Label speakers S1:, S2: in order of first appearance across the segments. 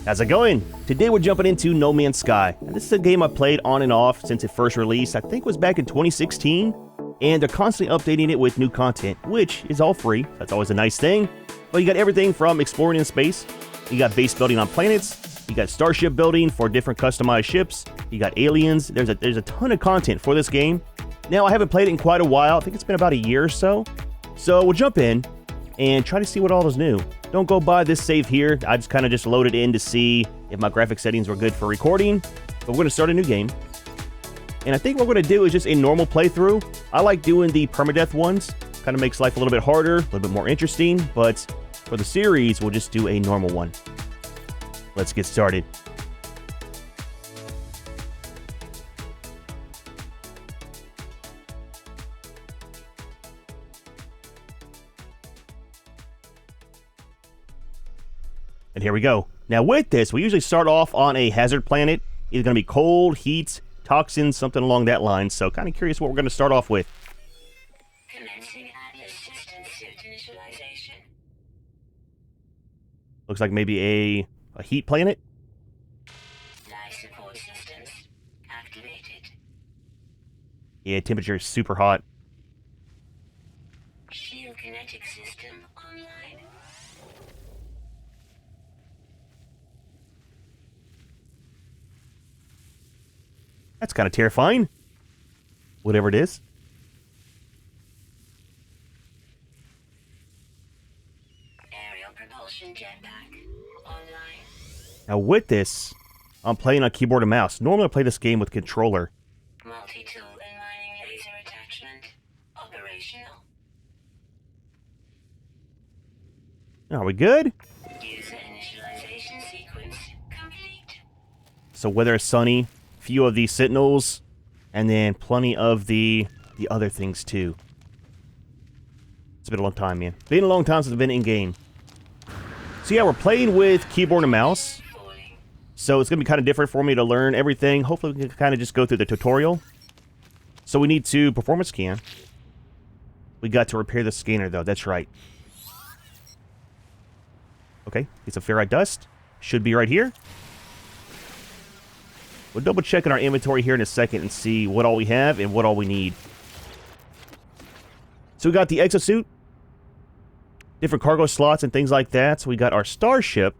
S1: How's it going? Today we're jumping into No Man's Sky. Now, this is a game I played on and off since it first released. I think it was back in 2016, and they're constantly updating it with new content, which is all free. That's always a nice thing. But you got everything from exploring in space, you got base building on planets, you got starship building for different customized ships, you got aliens. There's a ton of content for this game. Now, I haven't played it in quite a while. I think it's been about a year or so. So we'll jump in and try to see what all is new. Don't go by this save here. I just kind of loaded in to see if my graphic settings were good for recording. But we're going to start a new game. And I think what we're going to do is just a normal playthrough. I like doing the permadeath ones. Kind of makes life a little bit harder, a little bit more interesting. But for the series, we'll just do a normal one. Let's get started. And here we go. Now with this, we usually start off on a hazard planet. Either going to be cold, heat, toxins, something along that line. So kind of curious what we're going to start off with.
S2: Commencing Atlas system suit initialization.
S1: Looks like maybe a heat planet.
S2: Life support systems activated.
S1: Yeah, temperature is super hot.
S2: Shield kinetic system online.
S1: That's kind of terrifying. Whatever it is.
S2: Aerial propulsion jetpack online.
S1: Now with this, I'm playing on keyboard and mouse. Normally I play this game with controller.
S2: Multi-tool and mining laser attachment operational.
S1: Are we good?
S2: User initialization sequence complete.
S1: So weather is sunny. Few of these sentinels, and then plenty of the other things too. It's been a long time, man. Been a long time since I've been in game. So yeah, we're playing with keyboard and mouse. So it's gonna be kind of different for me to learn everything. Hopefully we can kind of just go through the tutorial. So we need to perform a scan. We got to repair the scanner though, that's right. Okay, get some ferrite dust. Should be right here. We'll double check in our inventory here in a second and see what all we have and what all we need. So we got the exosuit, different cargo slots and things like that. So we got our starship,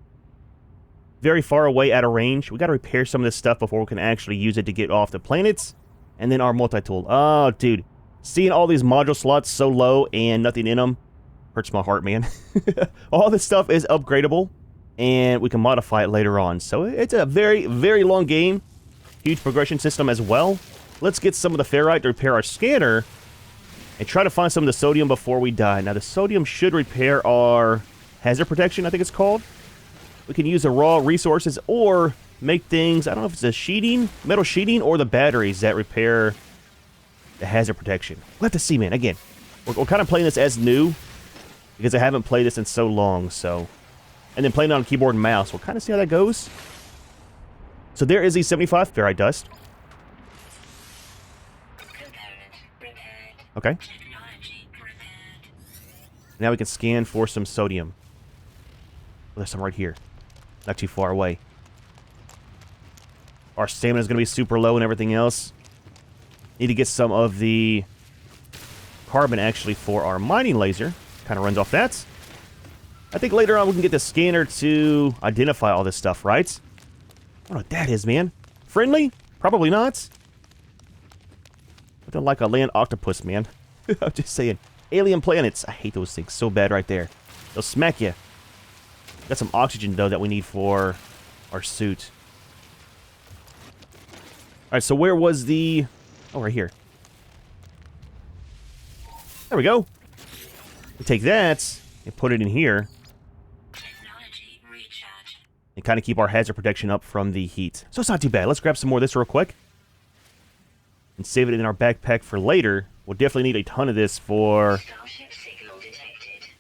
S1: very far away out of range. We got to repair some of this stuff before we can actually use it to get off the planets. And then our multi-tool. Oh, dude. Seeing all these module slots so low and nothing in them hurts my heart, man. All this stuff is upgradable, and we can modify it later on. So it's a very, very long game. Huge progression system as well. Let's get some of the ferrite to repair our scanner and try to find some of the sodium before we die. Now, the sodium should repair our hazard protection, I think it's called. We can use the raw resources or make things, I don't know if it's a sheeting, metal sheeting, or the batteries that repair the hazard protection. We'll have to see, man. Again, we're kind of playing this as new because I haven't played this in so long, so. And then playing on keyboard and mouse. We'll kind of see how that goes. So there is the 75 ferrite dust.
S2: Component repaired.
S1: Okay.
S2: Technology repaired.
S1: Now we can scan for some sodium. Well, there's some right here. Not too far away. Our stamina is going to be super low and everything else. Need to get some of the carbon actually for our mining laser. Kind of runs off that. I think later on we can get the scanner to identify all this stuff, right? I don't know what that is, man. Friendly? Probably not. I don't like a land octopus, man. I'm just saying. Alien planets. I hate those things so bad right there. They'll smack you. Got some oxygen, though, that we need for our suit. Alright, so where was the... Oh, right here. There we go. We take that and put it in here.
S2: Technology recharge.
S1: And kind of keep our hazard protection up from the heat. So it's not too bad. Let's grab some more of this real quick. And save it in our backpack for later. We'll definitely need a ton of this for...
S2: Starship signal detected.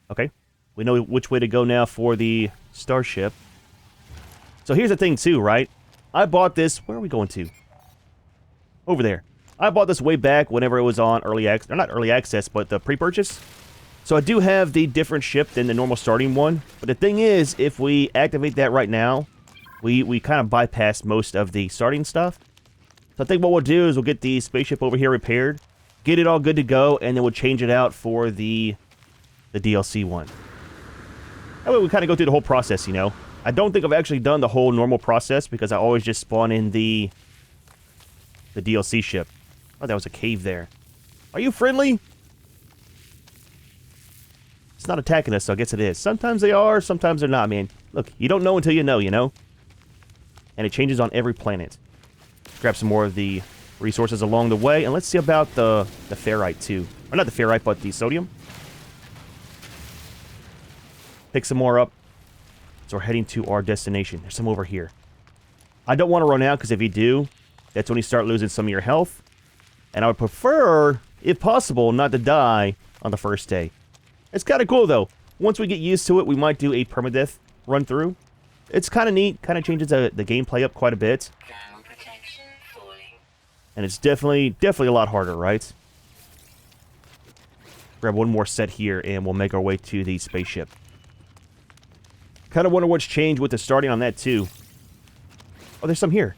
S1: Okay. We know which way to go now for the starship. So here's the thing too, right? I bought this... Where are we going to? Over there. I bought this way back whenever it was on early access... Or not early access, but the pre-purchase. So I do have the different ship than the normal starting one. But the thing is, if we activate that right now, we kind of bypass most of the starting stuff. So I think what we'll do is we'll get the spaceship over here repaired, get it all good to go, and then we'll change it out for the DLC one. That way we kind of go through the whole process, you know. I don't think I've actually done the whole normal process because I always just spawn in the DLC ship. Oh, that was a cave there. Are you friendly? It's not attacking us, so I guess it is. Sometimes they are, sometimes they're not, man. Look, you don't know until you know, you know? And it changes on every planet. Grab some more of the resources along the way, and let's see about the ferrite, too. Or not the ferrite, but the sodium. Pick some more up. So we're heading to our destination. There's some over here. I don't want to run out, because if you do, that's when you start losing some of your health. And I would prefer, if possible, not to die on the first day. It's kind of cool, though. Once we get used to it, we might do a permadeath run through. It's kind of neat. Kind of changes the gameplay up quite a bit.
S2: Thermal protection falling.
S1: And it's definitely a lot harder, right? Grab one more set here, and we'll make our way to the spaceship. Kind of wonder what's changed with the starting on that, too. Oh, there's some here.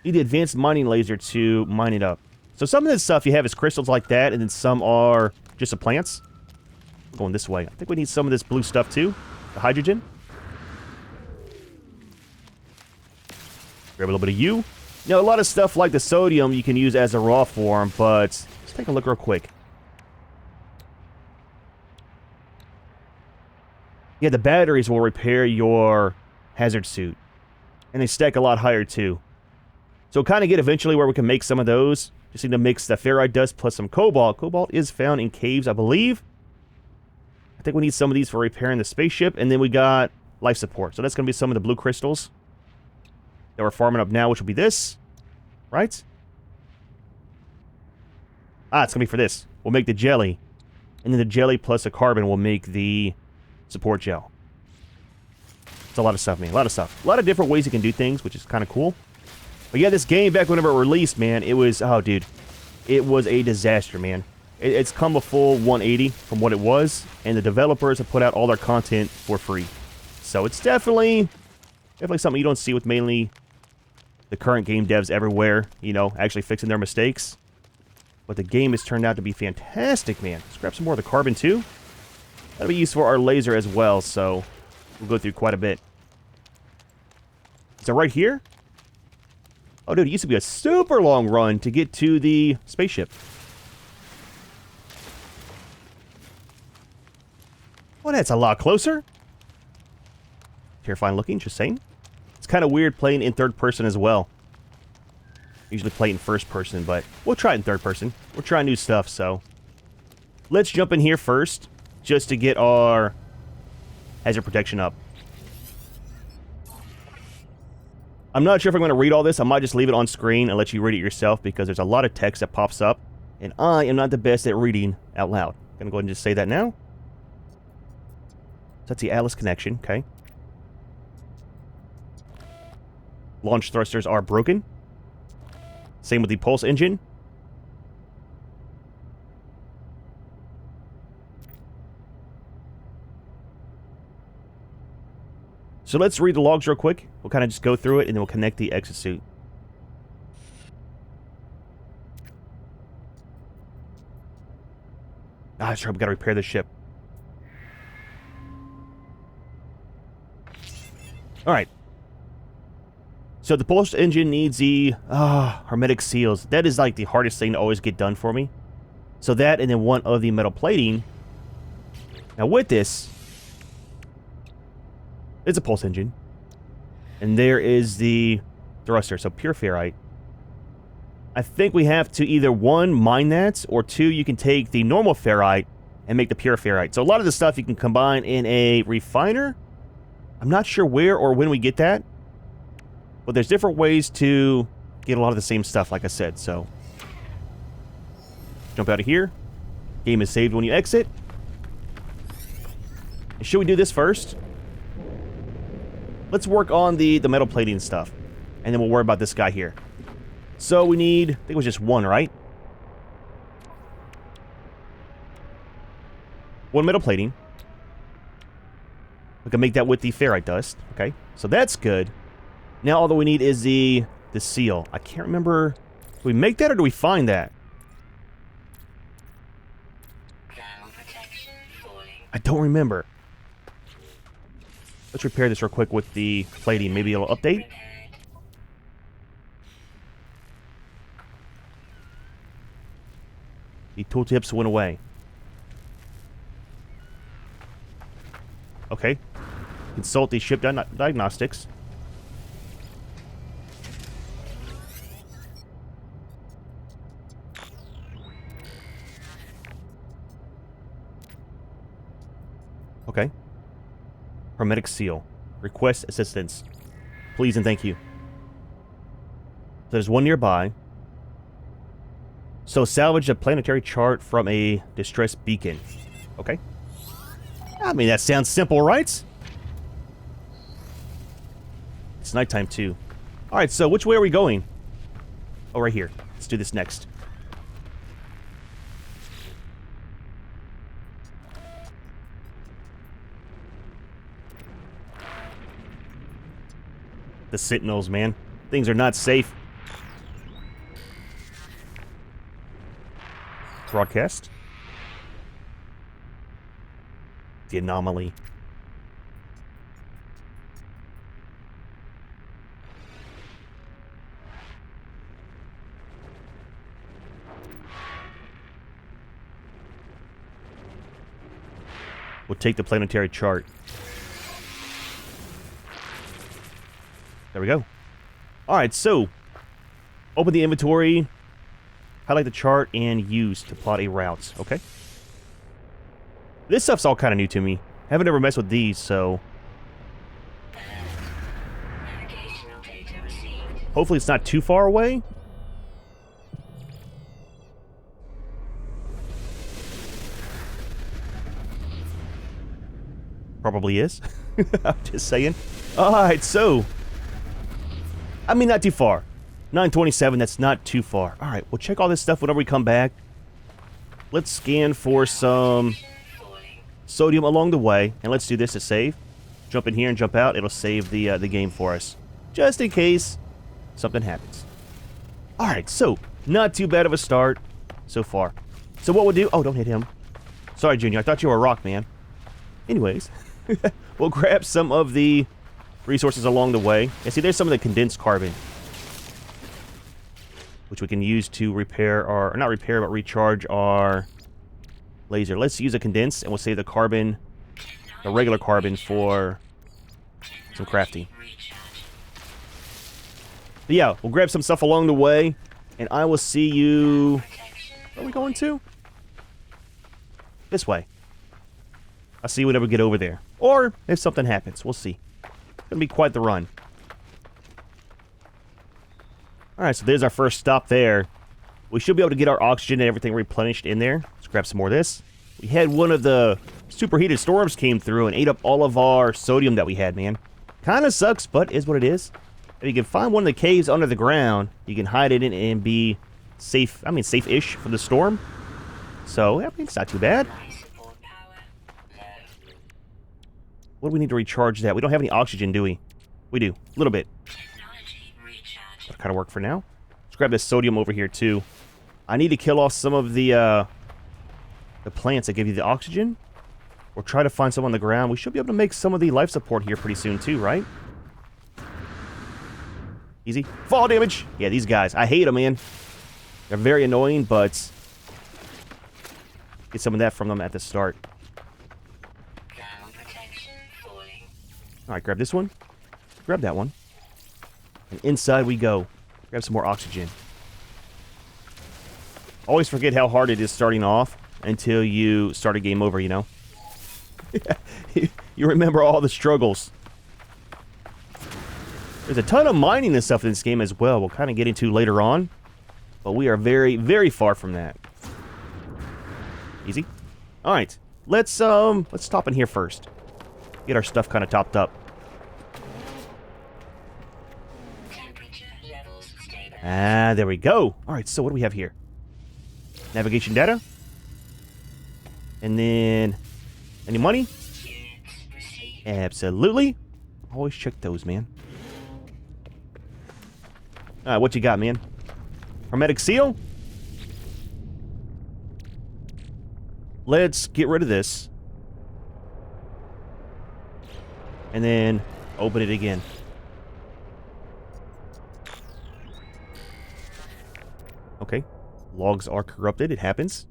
S1: Need the advanced mining laser to mine it up. So some of this stuff you have is crystals like that, and then some are just the plants. I'm going this way. I think we need some of this blue stuff, too. The hydrogen. Grab a little bit of you. You know, a lot of stuff like the sodium you can use as a raw form, but let's take a look real quick. Yeah, the batteries will repair your hazard suit. And they stack a lot higher, too. So we'll kind of get eventually where we can make some of those. Just need to mix the ferrite dust plus some cobalt. Cobalt is found in caves, I believe. I think we need some of these for repairing the spaceship. And then we got life support. So that's going to be some of the blue crystals that we're farming up now, which will be this. Right? Ah, it's going to be for this. We'll make the jelly. And then the jelly plus the carbon will make the support gel. It's a lot of stuff, man. A lot of stuff. A lot of different ways you can do things, which is kind of cool. But yeah, this game, back whenever it released, man, it was... Oh, dude. It was a disaster, man. It's come a full 180 from what it was. And the developers have put out all their content for free. So it's definitely something you don't see with mainly the current game devs everywhere. You know, actually fixing their mistakes. But the game has turned out to be fantastic, man. Let's grab some more of the carbon, too. That'll be used for our laser as well, so... We'll go through quite a bit. So right here? Oh, dude, it used to be a super long run to get to the spaceship. Well, that's a lot closer. Terrifying looking, just saying. It's kind of weird playing in third person as well. Usually play in first person, but we'll try it in third person. We're trying new stuff, so... Let's jump in here first, just to get our... hazard protection up. I'm not sure if I'm going to read all this. I might just leave it on screen and let you read it yourself because there's a lot of text that pops up. And I am not the best at reading out loud. I'm going to go ahead and just say that now. So that's the Atlas connection, okay. Launch thrusters are broken. Same with the pulse engine. So let's read the logs real quick. We'll kind of just go through it, and then we'll connect the exosuit. Ah, that's right. We gotta repair the ship. Alright. So the pulse engine needs the hermetic seals. That is like the hardest thing to always get done for me. So that, and then one of the metal plating. Now with this... It's a pulse engine. And there is the thruster, so pure ferrite. I think we have to either, one, mine that, or two, you can take the normal ferrite and make the pure ferrite. So a lot of the stuff you can combine in a refiner. I'm not sure where or when we get that. But there's different ways to get a lot of the same stuff, like I said, so... Jump out of here. Game is saved when you exit. Should we do this first? Let's work on the metal plating stuff. And then we'll worry about this guy here. So we need... I think it was just one, right? 1 metal plating. We can make that with the ferrite dust. Okay, so that's good. Now all that we need is the seal. I can't remember. Do we make that or do we find that?
S2: Thermal protection falling.
S1: I don't remember. Let's repair this real quick with the plating. Maybe it'll update.
S2: Repaired.
S1: The tooltips went away. Okay. Consult the ship diagnostics. Okay. Hermetic seal. Request assistance. Please and thank you. There's one nearby. So salvage a planetary chart from a distressed beacon. Okay. I mean, that sounds simple, right? It's nighttime, too. Alright, so which way are we going? Oh, right here. Let's do this next. The Sentinels, man. Things are not safe. Broadcast. The anomaly. We'll take the planetary chart. There we go. Alright, so open the inventory, highlight the chart, and use to plot a route. Okay. This stuff's all kind of new to me. Haven't ever messed with these, so
S2: Navigational data received.
S1: hopefully it's not too far away. Probably is. I'm just saying. Alright, so I mean, not too far. 927, that's not too far. Alright, we'll check all this stuff whenever we come back. Let's scan for some
S2: Falling.
S1: sodium along the way. And let's do this to save. Jump in here and jump out. It'll save the game for us. Just in case something happens. Alright, so not too bad of a start so far. So what we'll do... Oh, don't hit him. Sorry, Junior. I thought you were a rock, man. Anyways, we'll grab some of the resources along the way. And see, there's some of the condensed carbon, which we can use to repair our... Or not repair, but recharge our laser. Let's use a condense, and we'll save the carbon, the regular carbon, for some crafting.
S2: Recharge.
S1: But yeah, we'll grab some stuff along the way, and I will see you...
S2: Protection.
S1: Where are we going to? This way. I'll see you whenever we get over there. Or if something happens. We'll see. It's going to be quite the run. Alright, so there's our first stop there. We should be able to get our oxygen and everything replenished in there. Let's grab some more of this. We had one of the superheated storms came through and ate up all of our sodium that we had, man. Kind of sucks, but is what it is. If you can find one of the caves under the ground, you can hide it in and be safe. I mean, safe-ish from the storm. So, I mean, it's not too bad.
S2: Life support power. Low.
S1: What do we need to recharge that? We don't have any oxygen, do we? We do. A little bit.
S2: Technology recharge.
S1: That'll kind of work for now. Let's grab this sodium over here, too. I need to kill off some of the plants that give you the oxygen. Or try to find some on the ground. We should be able to make some of the life support here pretty soon, too, right? Easy. Fall damage! Yeah, these guys. I hate them, man. They're very annoying, but... Get some of that from them at the start.
S2: Thermal protection falling.
S1: Alright, grab this one. Grab that one. And inside we go. Grab some more oxygen. Always forget how hard it is starting off until you start a game over, you know? You remember all the struggles. There's a ton of mining and stuff in this game as well. We'll kind of get into later on. But we are very, very far from that. Easy. Alright. Let's stop in here first. Get our stuff kind of topped up.
S2: Temperature levels stable.
S1: Ah, there we go. Alright, so what do we have here? Navigation data. And then Any money?
S2: Units received.
S1: Absolutely. Always check those, man. Alright, what you got, man? Hermetic seal? Let's get rid of this. And then open it again. Okay. Logs are corrupted. It happens.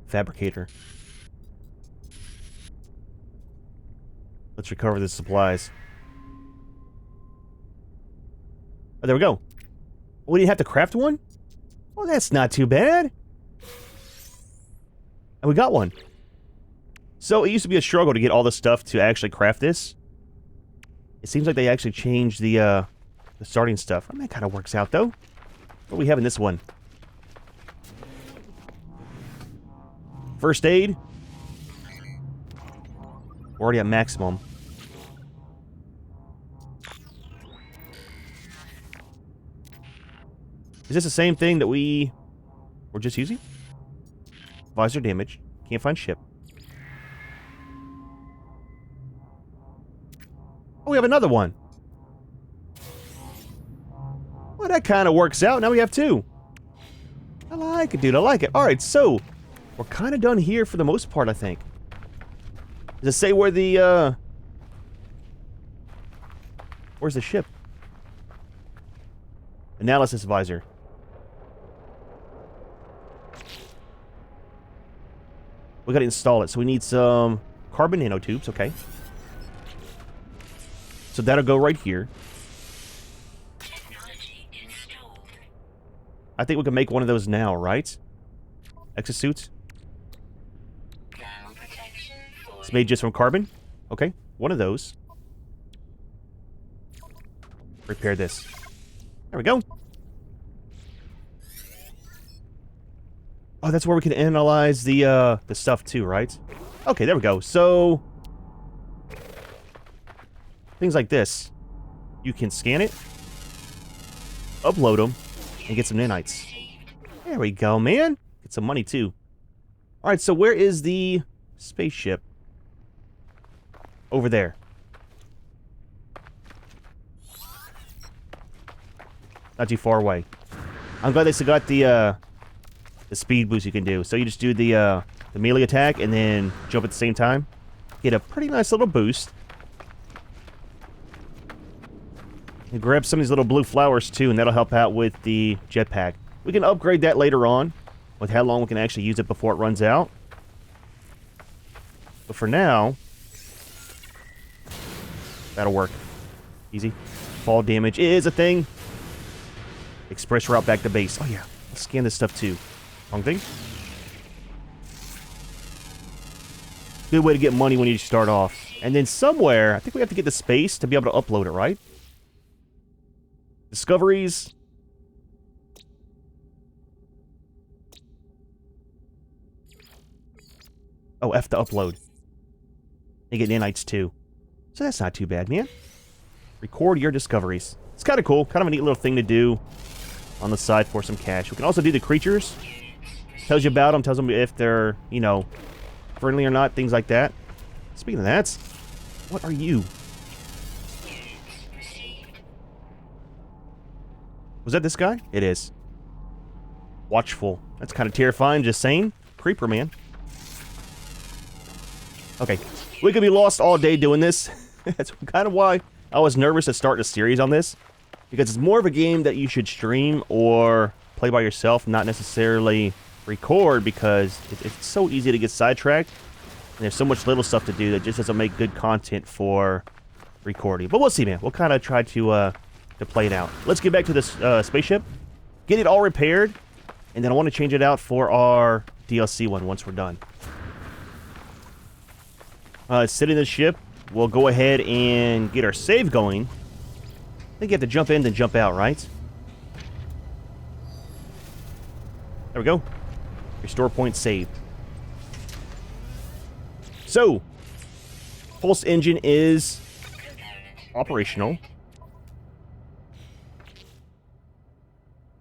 S1: Fabricator. Let's recover the supplies. Oh, there we go. We didn't have to craft one? Well, that's not too bad. And we got one. So, it used to be a struggle to get all the stuff to actually craft this. It seems like they actually changed the starting stuff. I mean, that kind of works out, though. What do we have in this one? First aid. We're already at maximum. Is this the same thing that we were just using? Visor damage. Can't find ship. Oh, we have another one. Well, that kind of works out. Now we have two. I like it, dude. I like it. Alright, so we're kind of done here for the most part, I think. Does it say where the, where's the ship? Analysis visor. We gotta install it, so we need some carbon nanotubes, okay. So that'll go right here.
S2: Technology installed.
S1: I think we can make one of those now, right? Exosuits.
S2: Thermal protection fully.
S1: It's made just from carbon. Okay, one of those. Repair this. There we go. Oh, that's where we can analyze the stuff too, right? Okay, there we go. So things like this, you can scan it, upload them, and get some nanites. There we go, man. Get some money too. All right, so where is the spaceship? Over there. Not too far away. I'm glad they still got the speed boost you can do. So you just do the melee attack and then jump at the same time. Get a pretty nice little boost. And grab some of these little blue flowers too, and that'll help out with the jetpack. We can upgrade that later on with how long we can actually use it before it runs out. But for now, that'll work. Easy. Fall damage is a thing. Express route back to base. Oh yeah, let's scan this stuff too. Wrong thing. Good way to get money when you start off. And then somewhere, I think we have to get the space to be able to upload it, right? Discoveries. Oh, F to upload. And get nanites too. So that's not too bad, man. Record your discoveries. It's kind of cool. Kind of a neat little thing to do on the side for some cash. We can also do the creatures. Tells you about them. Tells them if they're, you know, friendly or not. Things like that. Speaking of that, what are you? Was that this guy? It is. Watchful. That's kind of terrifying, just saying. Creeper, man. Okay. We could be lost all day doing this. That's kind of why I was nervous to start a series on this. Because it's more of a game that you should stream or play by yourself, not necessarily record, because it's so easy to get sidetracked. And there's so much little stuff to do that just doesn't make good content for recording. But we'll see, man. We'll kind of try to play it out. Let's get back to this spaceship. Get it all repaired. And then I want to change it out for our DLC one once we're done. Sit in the ship. We'll go ahead and get our save going. I think you have to jump in, then jump out, right? There we go. Restore point saved. So, pulse engine is operational.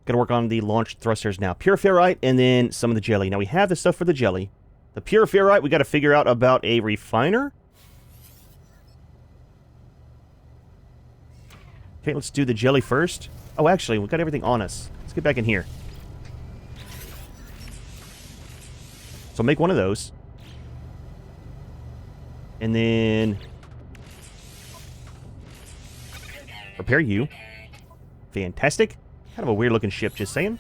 S1: Gotta work on the launch thrusters now. Pure ferrite and then some of the jelly. Now we have the stuff for the jelly. The pure ferrite, we gotta figure out about a refiner. Okay, let's do the jelly first. Oh, actually, we got everything on us. Let's get back in here. So make one of those. And then repair you. Fantastic. Kind of a weird looking ship, just saying.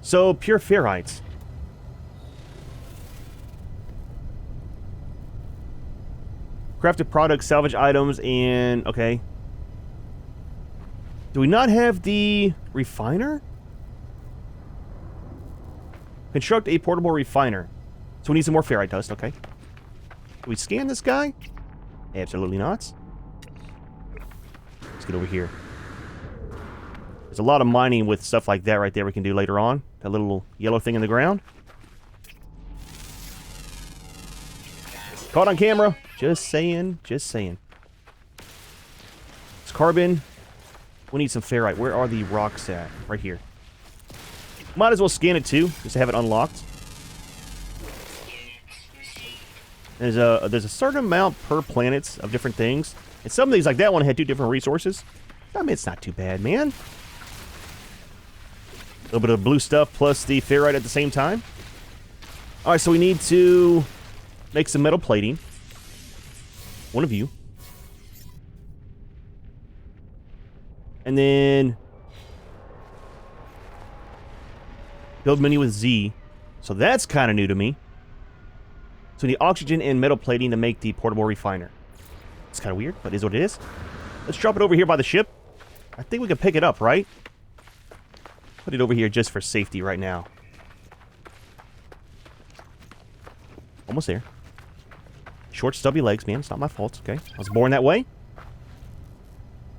S1: So, pure ferrites. Crafted products, salvage items, and... okay. Do we not have the refiner? Construct a portable refiner. So we need some more ferrite dust, okay. Do we scan this guy? Absolutely not. Let's get over here. There's a lot of mining with stuff like that right there we can do later on. That little yellow thing in the ground. Caught on camera. Just saying. Just saying. It's carbon. We need some ferrite. Where are the rocks at? Right here. Might as well scan it too, just to have it unlocked. There's a certain amount per planet of different things. And some of these, like that one, had 2 different resources. I mean, it's not too bad, man. A little bit of blue stuff plus the ferrite at the same time. Alright, so we need to make some metal plating. One of you. And then build menu with Z. So that's kind of new to me. So we need oxygen and metal plating to make the portable refiner. It's kind of weird, but it is what it is. Let's drop it over here by the ship. I think we can pick it up, right? Put it over here just for safety right now. Almost there. Short, stubby legs, man. It's not my fault, okay? I was born that way.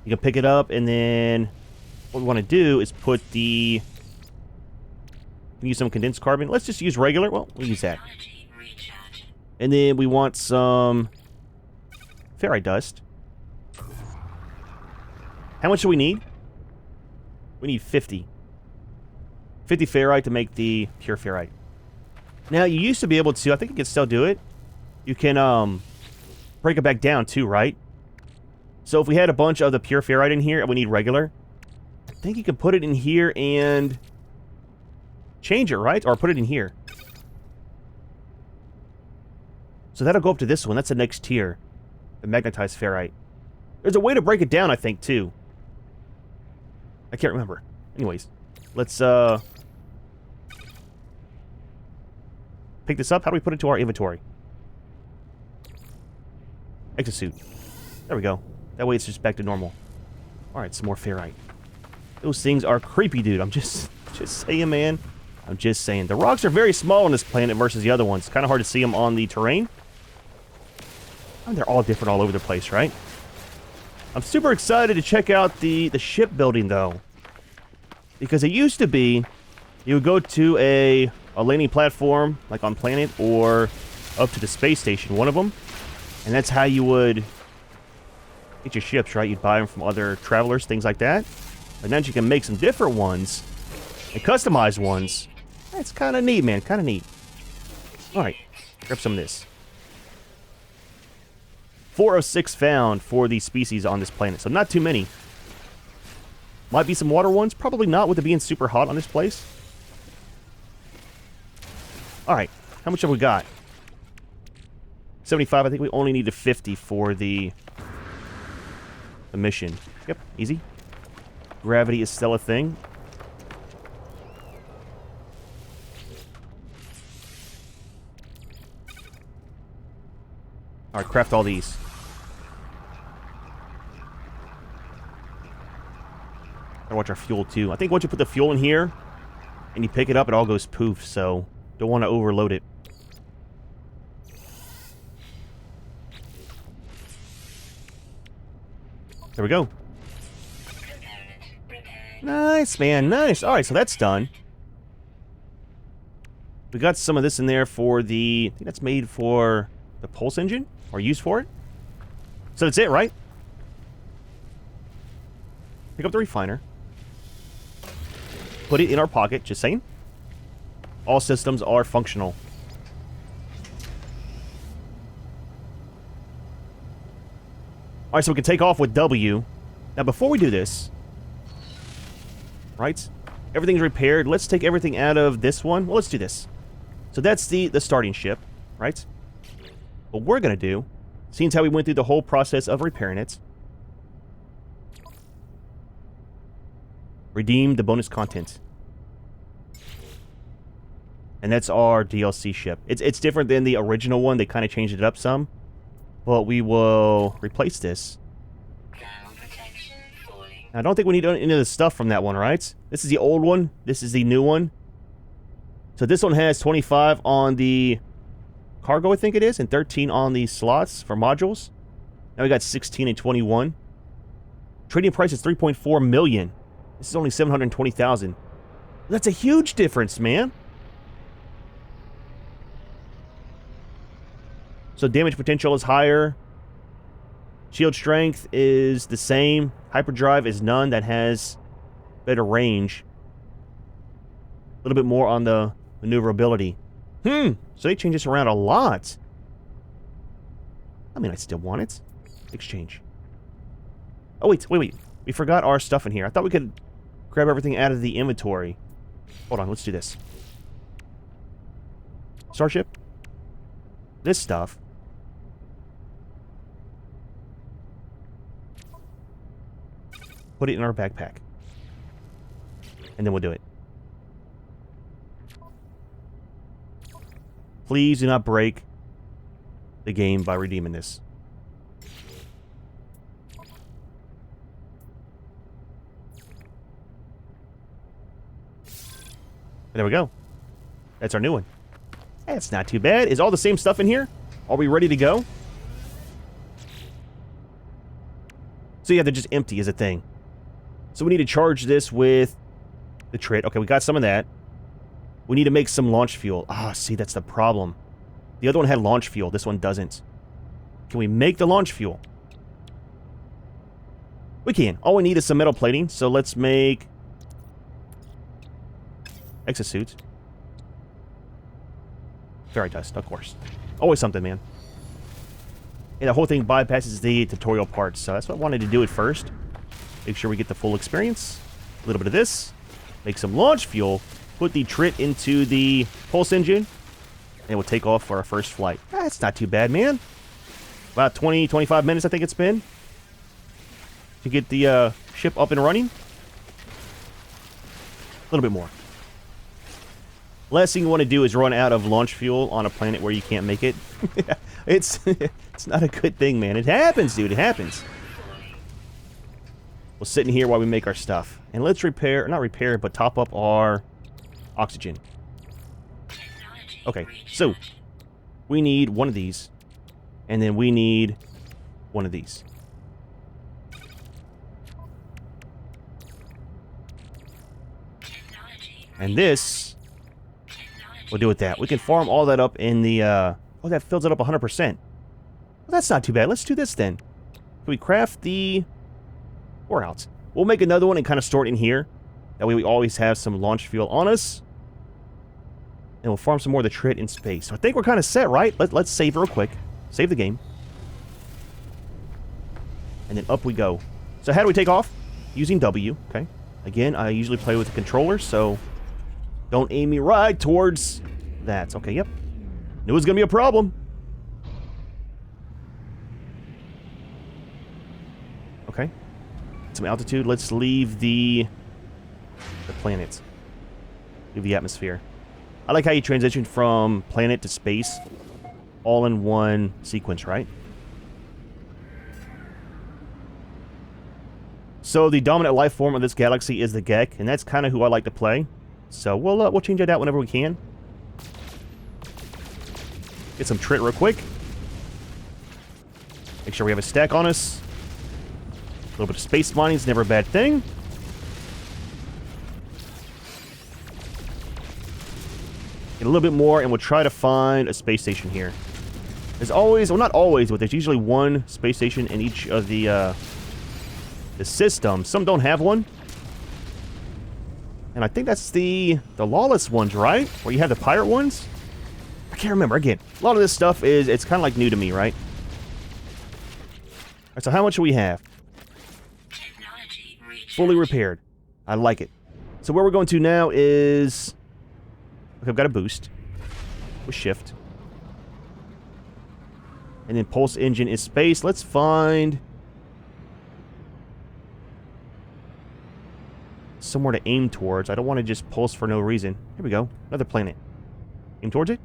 S1: You can pick it up, and then what we want to do is put the... we use some condensed carbon. Let's just use regular. Well, we'll use that. And then we want some ferrite dust. How much do we need? We need 50. 50 ferrite to make the pure ferrite. Now, you used to be able to... I think you can still do it. You can break it back down too, right? So if we had a bunch of the pure ferrite in here and we need regular, I think you can put it in here and change it, right? Or put it in here. So that'll go up to this one. That's the next tier. The magnetized ferrite. There's a way to break it down, I think, too. I can't remember. Anyways, let's pick this up. How do we put it to our inventory? Exosuit. There we go. That way it's just back to normal. Alright, some more ferrite. Those things are creepy, dude. I'm just saying, man. I'm just saying. The rocks are very small on this planet versus the other ones. Kind of hard to see them on the terrain. I mean, they're all different all over the place, right? I'm super excited to check out the shipbuilding, though. Because it used to be, you would go to a landing platform, like on planet, or up to the space station, one of them. And that's how you would get your ships, right? You'd buy them from other travelers, things like that. But now you can make some different ones and customize ones. That's kind of neat, man. Kind of neat. Alright, grab some of this. 4 of 6 found for the species on this planet, so not too many. Might be some water ones, probably not with it being super hot on this place. Alright, how much have we got? 75, I think we only need 50 for the mission. Yep, easy. Gravity is still a thing. Alright, craft all these. Gotta watch our fuel too. I think once you put the fuel in here and you pick it up, it all goes poof, so don't want to overload it. There we go. Nice, man. Nice. Alright, so that's done. We got some of this in there for the... I think that's made for the pulse engine? Or used for it? So that's it, right? Pick up the refiner. put it in our pocket, just saying. All systems are functional. Alright, so we can take off with W. Now, before we do this, right, everything's repaired. Let's take everything out of this one. Well, let's do this. So that's the starting ship, right? What we're going to do, seeing as how we went through the whole process of repairing it, redeem the bonus content. And that's our DLC ship. It's different than the original one. They kind of changed it up some. But we will replace this. Now, I don't think we need any of the stuff from that one, right? This is the old one. This is the new one. So this one has 25 on the cargo, I think it is, and 13 on the slots for modules. Now we got 16 and 21. Trading price is 3.4 million. This is only 720,000. That's a huge difference, man. So damage potential is higher. Shield strength is the same. Hyperdrive is none. That has better range. A little bit more on the maneuverability. So they change this around a lot. I mean, I still want it. Exchange. Oh, wait. We forgot our stuff in here. I thought we could grab everything out of the inventory. Hold on, let's do this. Starship. This stuff. Put it in our backpack. And then we'll do it. Please do not break the game by redeeming this. There we go. That's our new one. That's not too bad. Is all the same stuff in here? Are we ready to go? So yeah, they're just empty is a thing. So we need to charge this with the trit. Okay, we got some of that. We need to make some launch fuel. Ah, see, that's the problem. The other one had launch fuel. This one doesn't. Can we make the launch fuel? We can. All we need is some metal plating. So let's make exosuit. Fairy dust, of course. Always something, man. And the whole thing bypasses the tutorial parts. So that's what I wanted to do at first. Make sure we get the full experience. A little bit of this. Make some launch fuel. Put the trit into the pulse engine. And we'll take off for our first flight. That's not too bad, man. About 20, 25 minutes, I think it's been. To get the ship up and running. A little bit more. Last thing you want to do is run out of launch fuel on a planet where you can't make it. It's not a good thing, man. It happens, dude. It happens. We'll sit in here while we make our stuff. And let's repair, not repair, but top up our oxygen. Okay, so we need one of these. And then we need one of these. And this, we'll do with that. We can farm all that up in the, oh, that fills it up 100%. Well, that's not too bad. Let's do this then. Can we craft the warehouse? We'll make another one and kind of store it in here. That way we always have some launch fuel on us. And we'll farm some more of the trit in space. So I think we're kind of set, right? Let's save real quick. Save the game. And then up we go. So how do we take off? Using W, okay. Again, I usually play with the controller, so don't aim me right towards that. Okay, yep. Knew it was going to be a problem. Okay. Some altitude. Let's leave the planet. Leave the atmosphere. I like how you transition from planet to space all in one sequence, right? So the dominant life form of this galaxy is the Gek, and that's kind of who I like to play. So we'll change that out whenever we can. Get some trit real quick. Make sure we have a stack on us. A little bit of space mining is never a bad thing. Get a little bit more, and we'll try to find a space station here. There's always, well, not always, but there's usually one space station in each of the systems. Some don't have one. And I think that's the lawless ones, right? Where you have the pirate ones? I can't remember. Again, a lot of this stuff it's kind of like new to me, right? Alright, so how much do we have?
S2: Technology recharge.
S1: Fully repaired. I like it. So where we're going to now is... Okay, I've got a boost. With shift. And then pulse engine is space. Let's find... somewhere to aim towards. I don't want to just pulse for no reason. Here we go. Another planet. Aim towards it.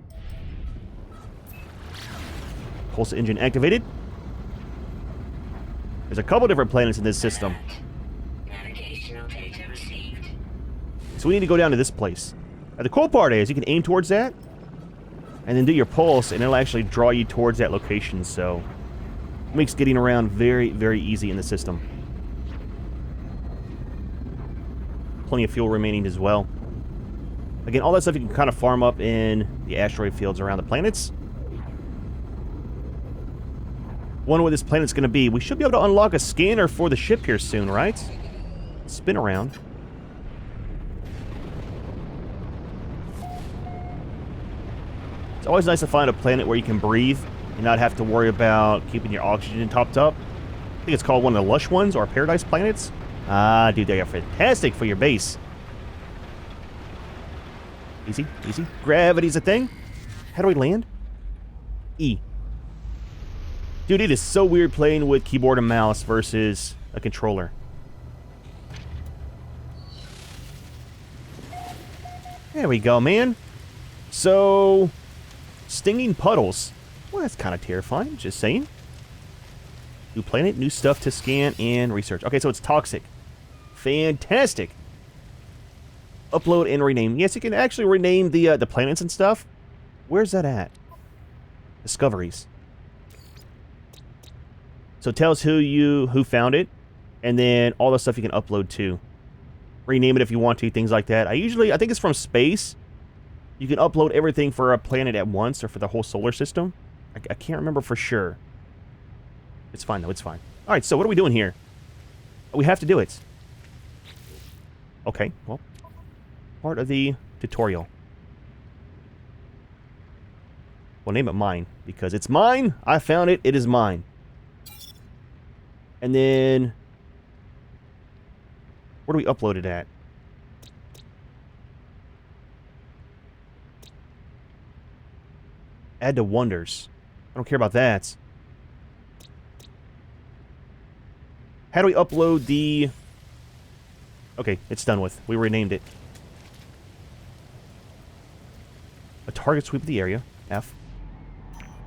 S1: Pulse engine activated. There's a couple different planets in this system.
S2: Navigational data received.
S1: So we need to go down to this place. Now, the cool part is you can aim towards that and then do your pulse and it'll actually draw you towards that location. So it makes getting around very, very easy in the system. Plenty of fuel remaining as well. Again, all that stuff you can kind of farm up in the asteroid fields around the planets. Wonder what this planet's going to be. We should be able to unlock a scanner for the ship here soon, right? Spin around. It's always nice to find a planet where you can breathe and not have to worry about keeping your oxygen topped up. I think it's called one of the lush ones or paradise planets. Ah, dude, they are fantastic for your base. Easy, easy. Gravity's a thing. How do we land? E. Dude, it is so weird playing with keyboard and mouse versus a controller. There we go, man. So, stinging puddles. Well, that's kind of terrifying, just saying. New planet, new stuff to scan and research. Okay, so it's toxic. Fantastic. Upload and rename. Yes, you can actually rename the planets and stuff. Where's that at? Discoveries. So it tells who found it, and then all the stuff you can upload to. Rename it if you want to, things like that. I think it's from space. You can upload everything for a planet at once or for the whole solar system. I can't remember for sure. It's fine though, it's fine. Alright, so what are we doing here? We have to do it. Okay, well, part of the tutorial. We'll name it mine, because it's mine. I found it. It is mine. And then, where do we upload it at? Add to wonders. I don't care about that. How do we upload the... Okay, it's done with. We renamed it. A target sweep of the area. F.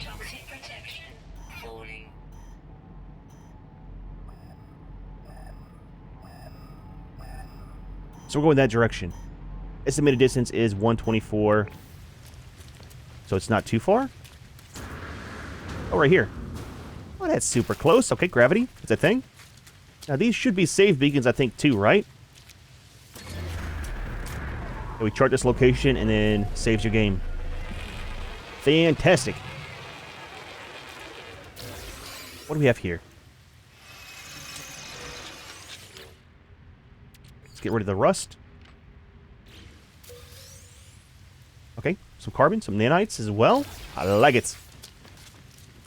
S2: Toxic protection falling.
S1: So we're going that direction. Estimated distance is 124. So it's not too far? Oh, right here. Oh, that's super close. Okay, gravity. It's a thing. Now, these should be save beacons, I think, too, right? So we chart this location and then saves your game. Fantastic. What do we have here? Let's get rid of the rust. Okay, some carbon, some nanites as well. I like it.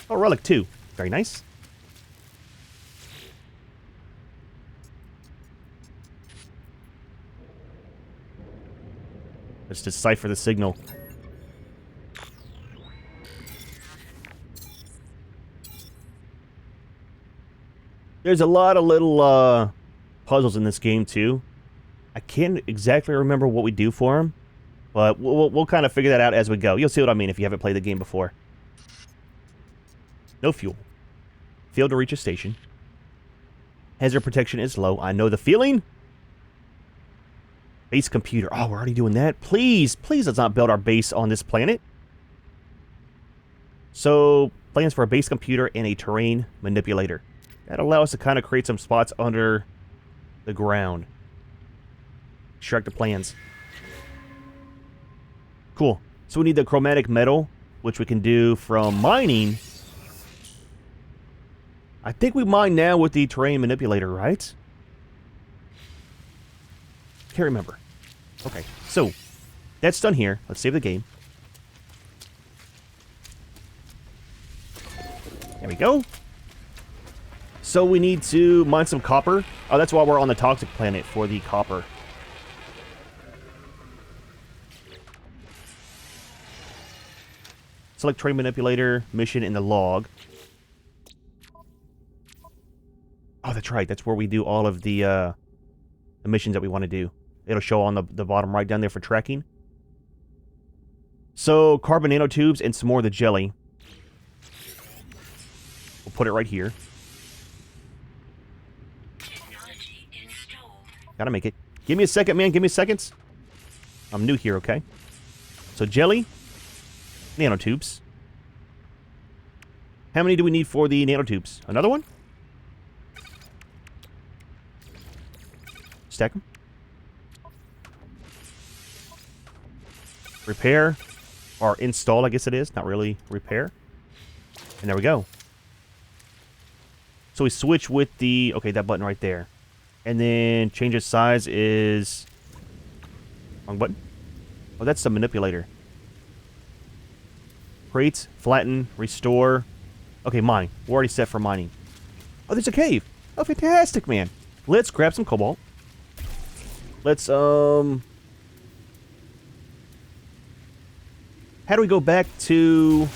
S1: Oh, relic 2. Very nice. Let's decipher the signal. There's a lot of little puzzles in this game too. I can't exactly remember what we do for them, but we'll kind of figure that out as we go. You'll see what I mean if you haven't played the game before. No fuel. Failed to reach a station. Hazard protection is low. I know the feeling. Base computer. Oh, we're already doing that. Please, please let's not build our base on this planet. So, plans for a base computer and a terrain manipulator. That'll allow us to kind of create some spots under the ground. Extract the plans. Cool. So we need the chromatic metal, which we can do from mining. I think we mine now with the terrain manipulator, right? Can't remember. Okay, so that's done here. Let's save the game. There we go. So we need to mine some copper. Oh, that's why we're on the toxic planet, for the copper. Select train manipulator, mission in the log. Oh, that's right. That's where we do all of the missions that we want to do. It'll show on the bottom right down there for tracking. So, carbon nanotubes and some more of the jelly. We'll put it right here.
S2: Technology installed.
S1: Gotta make it. Give me a second, man. Give me seconds. I'm new here, okay? So, jelly. Nanotubes. How many do we need for the nanotubes? Another one? Stack them. Repair. Or install, I guess it is. Not really repair. And there we go. So we switch with the... Okay, that button right there. And then change its size is... Wrong button. Oh, that's the manipulator. Create, flatten, restore. Okay, mine. We're already set for mining. Oh, there's a cave. Oh, fantastic, man. Let's grab some cobalt. Let's, How do we go back to...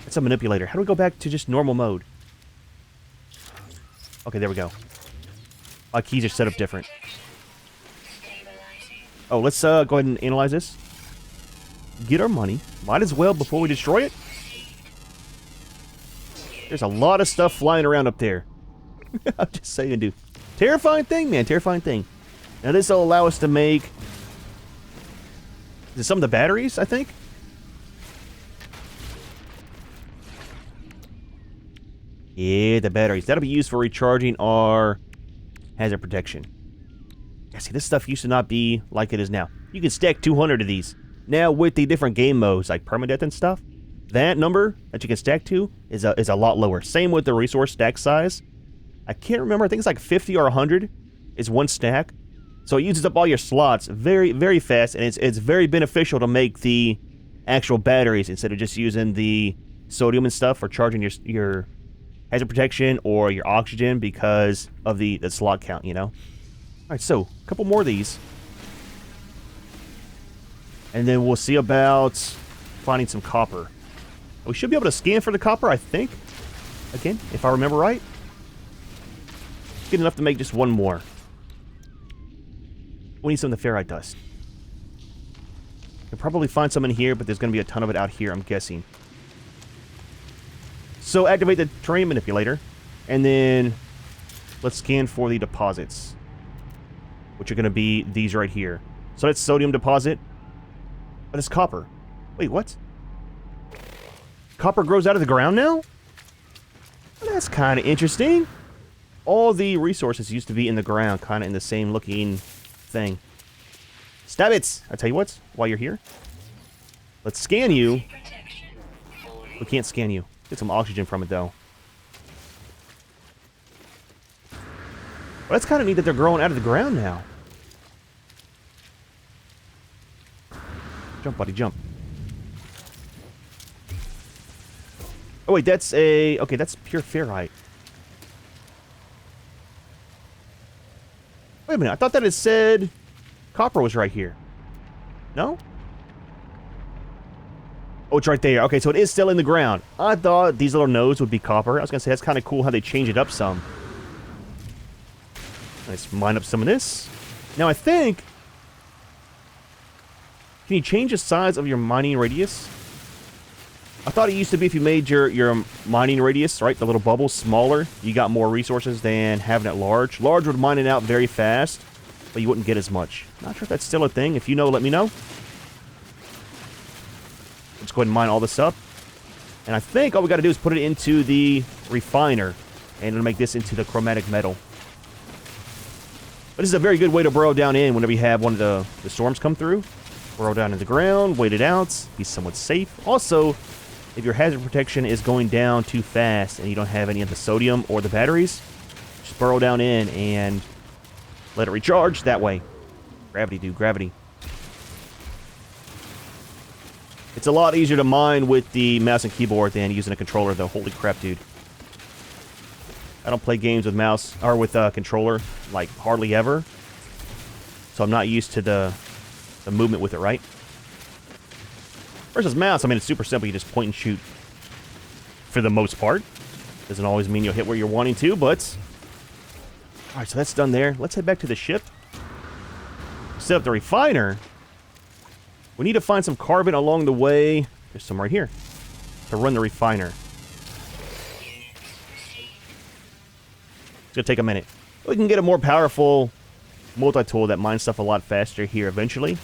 S1: That's a manipulator. How do we go back to just normal mode? Okay, there we go. My keys are set up different.
S2: Stabilizing.
S1: Oh, let's go ahead and analyze this. Get our money. Might as well before we destroy it. There's a lot of stuff flying around up there. I'm just saying, dude. Terrifying thing, man. Terrifying thing. Now, this will allow us to make... Is it some of the batteries, I think? Yeah, the batteries. That'll be used for recharging our hazard protection. Yeah, see, this stuff used to not be like it is now. You can stack 200 of these. Now, with the different game modes, like permadeath and stuff, that number that you can stack to is a lot lower. Same with the resource stack size. I can't remember. I think it's like 50 or 100 is one stack. So it uses up all your slots very, very fast, and it's very beneficial to make the actual batteries instead of just using the sodium and stuff for charging your hazard protection or your oxygen because of the slot count, you know? All right, so a couple more of these. And then we'll see about finding some copper. We should be able to scan for the copper, I think. Again, if I remember right. Good enough to make just one more. We need some of the ferrite dust. You'll probably find some in here, but there's going to be a ton of it out here, I'm guessing. So activate the terrain manipulator, and then let's scan for the deposits, which are going to be these right here. So that's sodium deposit, but it's copper. Wait, what? Copper grows out of the ground now? Well, that's kind of interesting. All the resources used to be in the ground, kind of in the same looking thing. Stab it! I tell you what, while you're here, let's scan you. We can't scan you. Get some oxygen from it, though. Well, that's kind of neat that they're growing out of the ground now. Jump, buddy, jump. Oh, wait, that's a... Okay, that's pure ferrite. Wait a minute, I thought that it said copper was right here. No? Oh, it's right there. Okay, so it is still in the ground. I thought these little nodes would be copper. I was going to say, that's kind of cool how they change it up some. Let's mine up some of this. Now, I think... Can you change the size of your mining radius? I thought it used to be if you made your mining radius, right, the little bubble, smaller, you got more resources than having it large. Large would mine it out very fast, but you wouldn't get as much. Not sure if that's still a thing. If you know, let me know. Let's go ahead and mine all this up. And I think all we got to do is put it into the refiner, and it'll make this into the chromatic metal. But this is a very good way to burrow down in whenever you have one of the storms come through. Burrow down in the ground, wait it out, be somewhat safe. Also, if your hazard protection is going down too fast and you don't have any of the sodium or the batteries, just burrow down in and let it recharge that way. Gravity, dude, gravity. It's a lot easier to mine with the mouse and keyboard than using a controller, though. Holy crap, dude. I don't play games with mouse, or with controller, like, hardly ever. So I'm not used to the movement with it, right? Versus mouse, I mean, it's super simple. You just point and shoot. For the most part. Doesn't always mean you'll hit where you're wanting to, but... Alright, so that's done there. Let's head back to the ship. Set up the refiner. We need to find some carbon along the way. There's some right here. To run the refiner. It's going to take a minute. We can get a more powerful multi-tool that mines stuff a lot faster here eventually.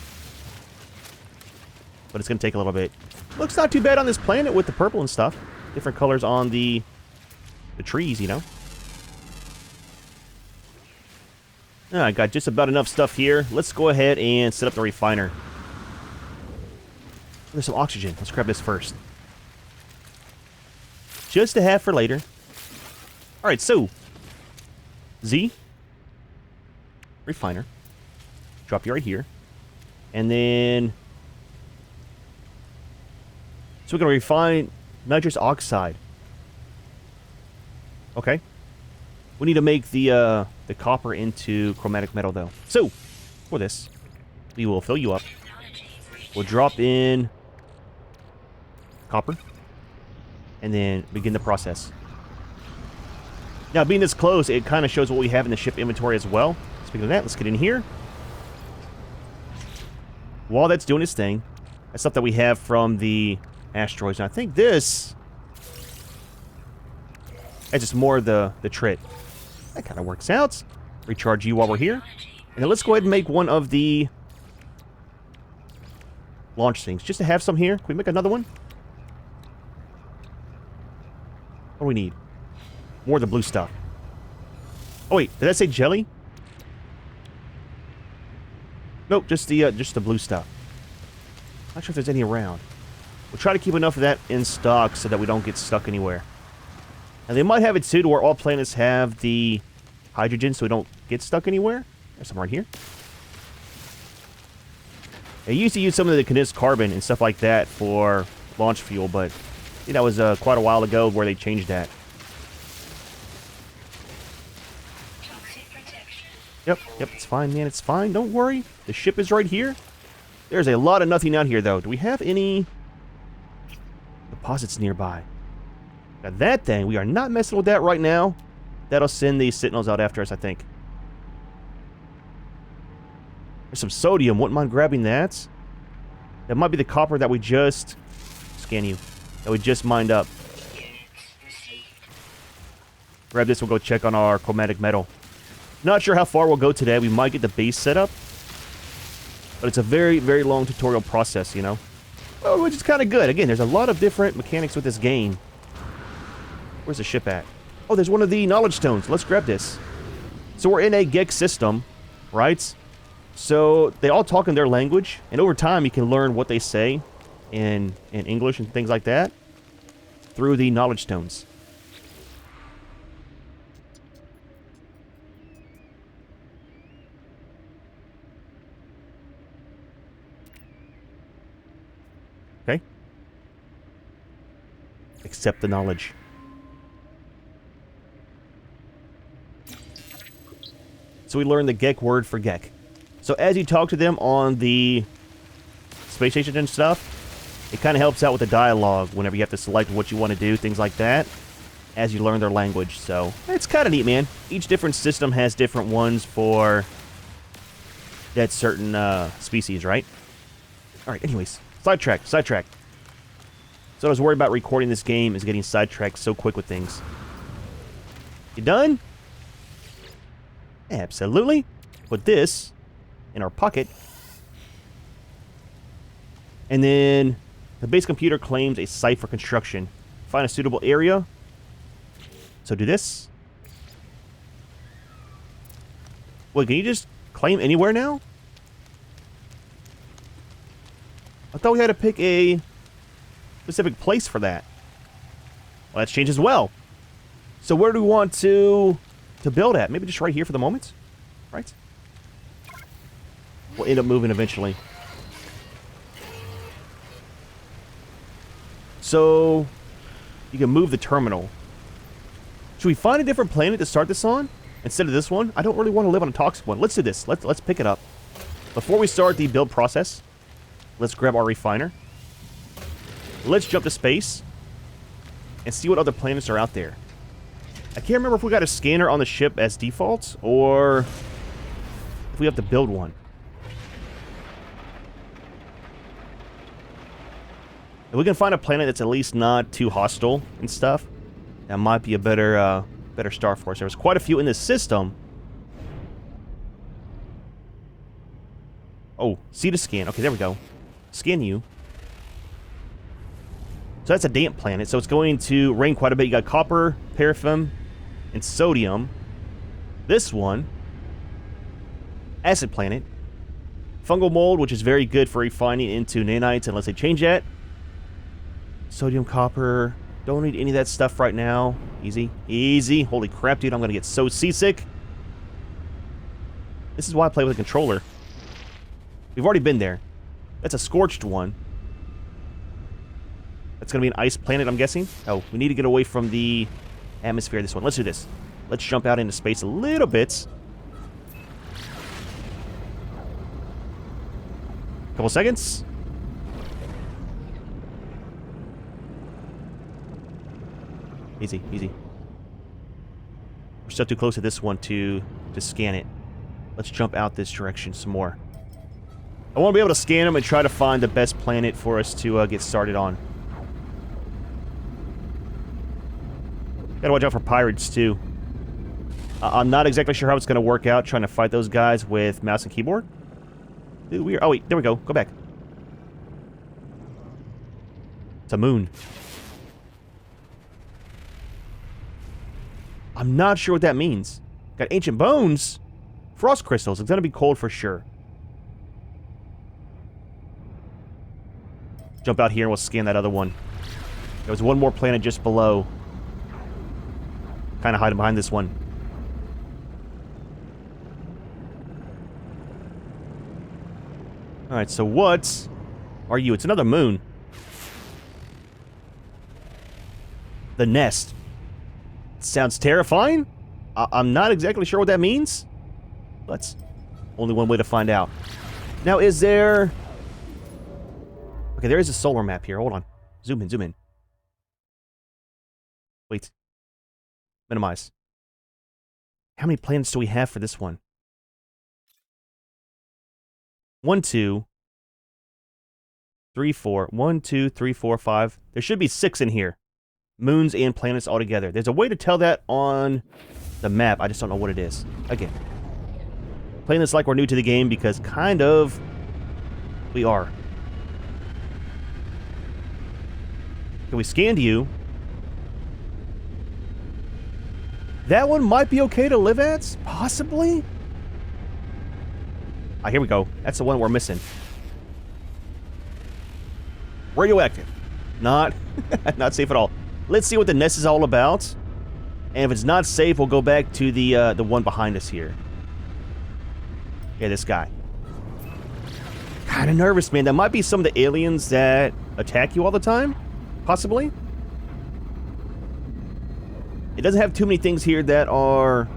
S1: But it's going to take a little bit. Looks not too bad on this planet with the purple and stuff. Different colors on the trees, you know. I got just about enough stuff here. Let's go ahead and set up the refiner. There's some oxygen. Let's grab this first. Just to have for later. Alright, so. Z. Refiner. Drop you right here. And then... So we're going to refine nitrous oxide. Okay. We need to make the copper into chromatic metal, though. So, for this, we will fill you up. We'll drop in copper. And then begin the process. Now, being this close, it kind of shows what we have in the ship inventory as well. Speaking of that, let's get in here. While that's doing its thing, that's stuff that we have from the asteroids. And I think this... It's just more of the trit. That kind of works out. Recharge you while we're here. And then let's go ahead and make one of the launch things. Just to have some here. Can we make another one? What do we need? More of the blue stuff. Oh wait, did I say jelly? Nope, just the blue stuff. Not sure if there's any around. We'll try to keep enough of that in stock so that we don't get stuck anywhere. And they might have it too to where all planets have the hydrogen so we don't get stuck anywhere. There's some right here. They used to use some of the condensed carbon and stuff like that for launch fuel, but I think that was quite a while ago where they changed that. Yep, it's fine, man. It's fine. Don't worry. The ship is right here. There's a lot of nothing out here, though. Do we have any deposits nearby? Got that thing. We are not messing with that right now. That'll send the sentinels out after us, I think. There's some sodium. Wouldn't mind grabbing that. That might be the copper that we just... Scan you. That we just mined up. Grab this. We'll go check on our chromatic metal. Not sure how far we'll go today. We might get the base set up. But it's a very, very long tutorial process, you know. Well, which is kind of good. Again, there's a lot of different mechanics with this game. Where's the ship at? Oh, there's one of the knowledge stones. Let's grab this. So we're in a Gek system, right? So they all talk in their language. And over time, you can learn what they say in English and things like that through the knowledge stones. Okay. Accept the knowledge. So we learned the Gek word for Gek. So as you talk to them on the space station and stuff, it kind of helps out with the dialogue whenever you have to select what you want to do, things like that, as you learn their language. So it's kind of neat, man. Each different system has different ones for that certain species, right? All right, anyways. Sidetrack. So I was worried about recording this game is getting sidetracked so quick with things. You done? Absolutely. Put this in our pocket. And then the base computer claims a site for construction. Find a suitable area. So do this. Wait, can you just claim anywhere now? I thought we had to pick a specific place for that. Well, that's changed as well. So where do we want to build at? Maybe just right here for the moment? Right? will end up moving eventually. So, you can move the terminal. Should we find a different planet to start this on instead of this one? I don't really want to live on a toxic one. Let's do this. Let's pick it up. Before we start the build process, let's grab our refiner. Let's jump to space and see what other planets are out there. I can't remember if we got a scanner on the ship as default or if we have to build one. If we can find a planet that's at least not too hostile and stuff, that might be a better star for us. There's quite a few in this system. Oh, see to scan. Okay, there we go. Scan you. So that's a damp planet, so it's going to rain quite a bit. You got copper, paraffin, and sodium. This one, acid planet. Fungal mold, which is very good for refining into nanites unless they change that. Sodium, copper. Don't need any of that stuff right now. Easy. Easy. Holy crap, dude. I'm going to get so seasick. This is why I play with a controller. We've already been there. That's a scorched one. That's going to be an ice planet, I'm guessing. Oh, we need to get away from the atmosphere of this one. Let's do this. Let's jump out into space a little bit. Couple seconds. Easy, easy. We're still too close to this one to scan it. Let's jump out this direction some more. I want to be able to scan them and try to find the best planet for us to get started on. Gotta watch out for pirates, too. I'm not exactly sure how it's going to work out trying to fight those guys with mouse and keyboard. Dude, weird. Oh, wait. There we go. Go back. It's a moon. I'm not sure what that means. Got ancient bones. Frost crystals. It's going to be cold for sure. Jump out here and we'll scan that other one. There was one more planet just below. Kind of hiding behind this one. Alright, so what are you? It's another moon. The nest. Sounds terrifying. I'm not exactly sure what that means. That's only one way to find out. Now, is there... Okay, there is a solar map here. Hold on. Zoom in, zoom in. Wait. Minimize. How many planets do we have for this one? 1, 2, 3, 4. 1, 2, 3, 4, 5. There should be 6 in here. Moons and planets all together. There's a way to tell that on the map. I just don't know what it is. Again. Playing this like we're new to the game because kind of we are. Okay, we scanned you. That one might be okay to live at? Possibly? Ah, here we go. That's the one we're missing. Radioactive. Not safe at all. Let's see what the nest is all about. And if it's not safe, we'll go back to the one behind us here. Yeah, this guy. Kind of nervous, man. That might be some of the aliens that attack you all the time. Possibly. It doesn't have too many things here that are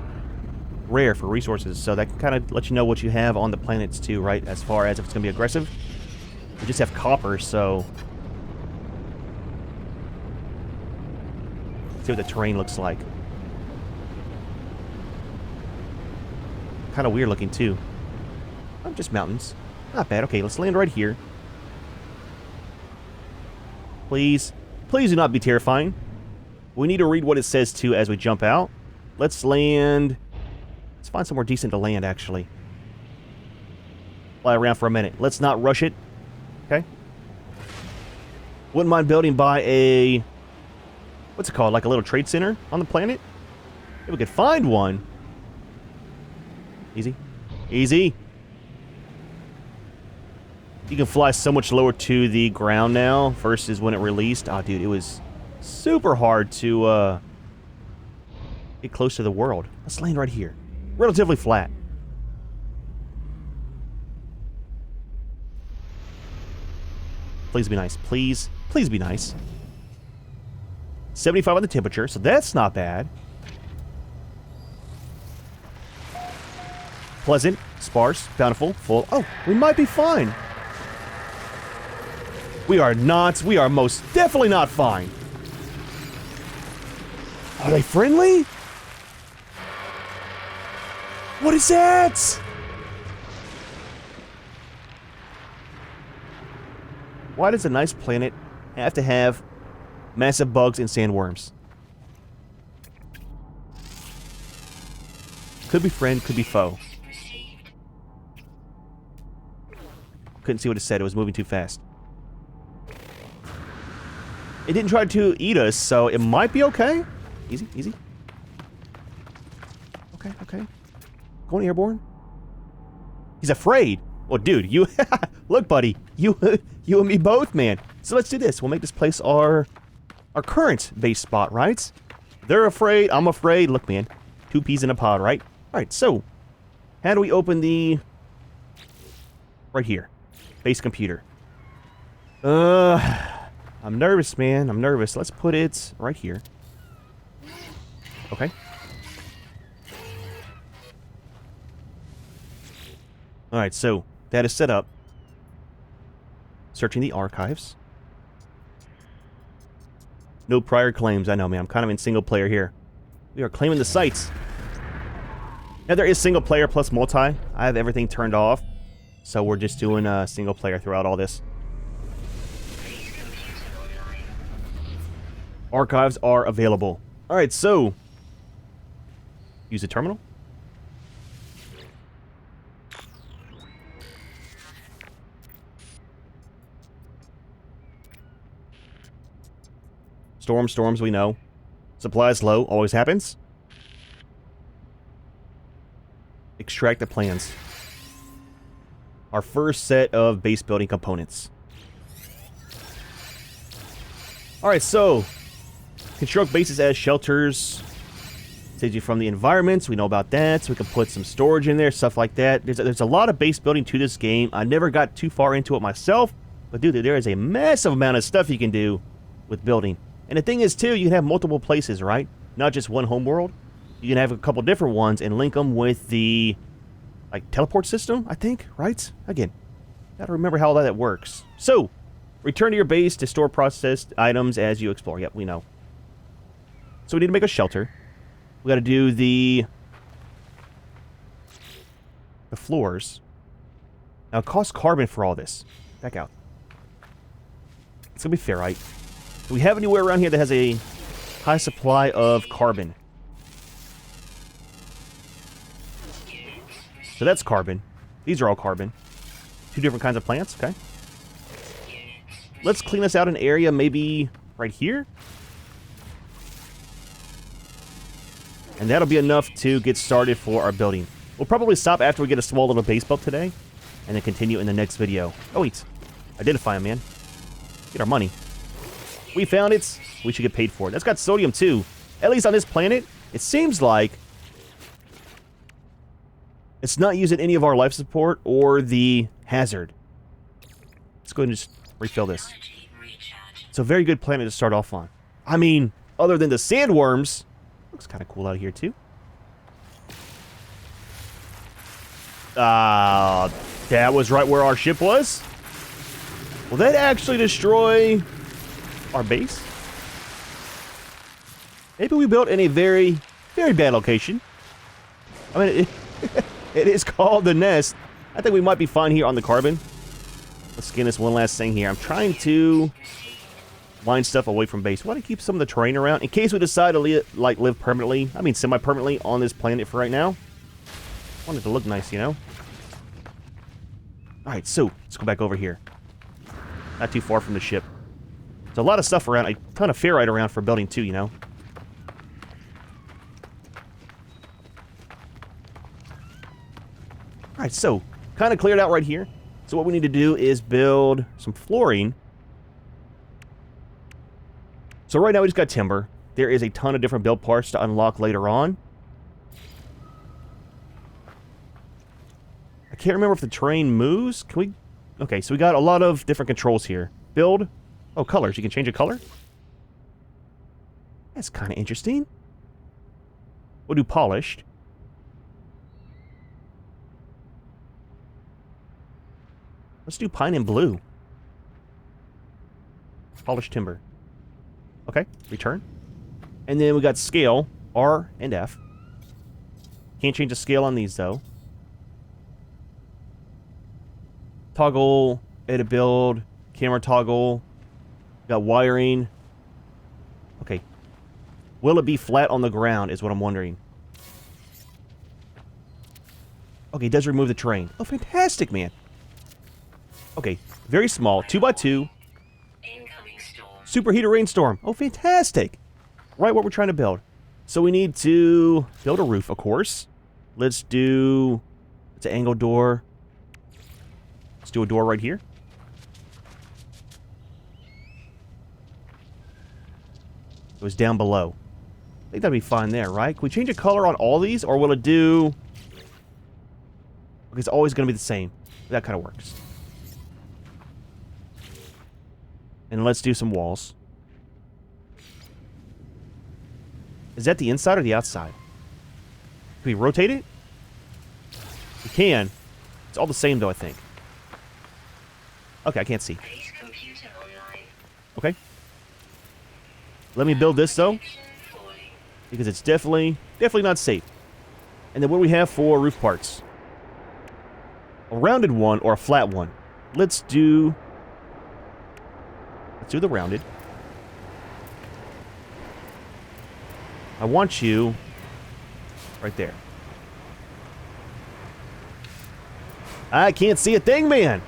S1: rare for resources, so that can kind of let you know what you have on the planets too, right? As far as if it's going to be aggressive. We just have copper, so... Let's see what the terrain looks like. Kind of weird looking too. Oh, just mountains. Not bad. Okay, let's land right here. Please. Please do not be terrifying. We need to read what it says too as we jump out. Let's land... Let's find somewhere decent to land, actually. Fly around for a minute. Let's not rush it. Okay? Wouldn't mind building by a... What's it called? Like a little trade center on the planet? If we could find one. Easy. Easy. You can fly so much lower to the ground now versus when it released. Oh, dude, it was super hard to get close to the world. Let's land right here. Relatively flat. Please be nice. Please. Please be nice. 75 on the temperature, so that's not bad. Pleasant, sparse, bountiful, full. Oh, we might be fine. We are not. We are most definitely not fine. Are they friendly? What is that? Why does a nice planet have to have massive bugs and sandworms? Could be friend, could be foe. Couldn't see what it said. It was moving too fast. It didn't try to eat us, so it might be okay. Easy, easy. Okay, okay. Going airborne. He's afraid. Well, dude, you... Look, buddy. You and me both, man. So let's do this. We'll make this place our current base spot, right? They're afraid. I'm afraid. Look, man. 2 peas in a pod, right? All right, so... How do we open the... Right here. Base computer. I'm nervous, man. I'm nervous. Let's put it right here. Okay. Alright, so that is set up. Searching the archives. No prior claims. I know, man. I'm kind of in single player here. We are claiming the sites. Now, there is single player plus multi. I have everything turned off. So we're just doing single player throughout all this. Archives are available. Alright, so... Use the terminal. Storms, we know. Supplies low, always happens. Extract the plans. Our first set of base building components. Alright, so... Construct bases as shelters. Saves you from the environments. We know about that. So we can put some storage in there, stuff like that. There's a lot of base building to this game. I never got too far into it myself. But dude, there is a massive amount of stuff you can do with building. And the thing is, too, you can have multiple places, right? Not just one home world. You can have a couple different ones and link them with the, like, teleport system, I think, right? Again, gotta remember how all that works. So, return to your base to store processed items as you explore. Yep, we know. So we need to make a shelter. We gotta do the floors. Now, it costs carbon for all this. Back out. It's gonna be ferrite. Do we have anywhere around here that has a high supply of carbon? So that's carbon. These are all carbon. 2 different kinds of plants, okay. Let's clean this out an area maybe right here. And that'll be enough to get started for our building. We'll probably stop after we get a small little base built today. And then continue in the next video. Oh wait. Identify them, man. Get our money. We found it. We should get paid for it. That's got sodium too. At least on this planet, it seems like it's not using any of our life support or the hazard. Let's go ahead and just refill this. It's a very good planet to start off on. I mean, other than the sandworms, looks kind of cool out here too. That was right where our ship was. Will that actually destroy our base? Maybe we built in a very, very bad location. I mean, it is called the nest. I think we might be fine here on the carbon. Let's scan this one last thing here. I'm trying to line stuff away from base. We want to keep some of the terrain around in case we decide to live permanently. I mean, semi-permanently on this planet for right now. I want it to look nice, you know? Alright, so let's go back over here. Not too far from the ship. There's a lot of stuff around, a ton of ferrite around for building too, you know? Alright, so, kind of cleared out right here. So what we need to do is build some flooring. So right now we just got timber. There is a ton of different build parts to unlock later on. I can't remember if the terrain moves. Can we... Okay, so we got a lot of different controls here. build. Oh, colors. You can change a color? That's kind of interesting. We'll do polished. Let's do pine and blue. Polished timber. Okay, return. And then we got scale, R and F. Can't change the scale on these, though. Toggle, edit build, camera toggle. Got wiring. Okay. Will it be flat on the ground is what I'm wondering. Okay, it does remove the terrain. Oh, fantastic, man. Okay, very small, 2x2.
S2: Incoming storm.
S1: Superheater rainstorm. Oh, fantastic. Right what we're trying to build. So we need to build a roof, of course. Let's do... It's an angle door. Let's do a door right here. It was down below. I think that'd be fine there, right? Can we change a color on all these, or will it do... Okay, it's always going to be the same. That kind of works. And let's do some walls. Is that the inside or the outside? Can we rotate it? We can. It's all the same, though, I think. Okay, I can't see.
S2: Base computer online.
S1: Okay. Let me build this, though,
S2: Protection falling.
S1: because it's definitely not safe. And then what do we have for roof parts? A rounded one or a flat one? Let's do the rounded. I want you right there. I can't see a thing, man.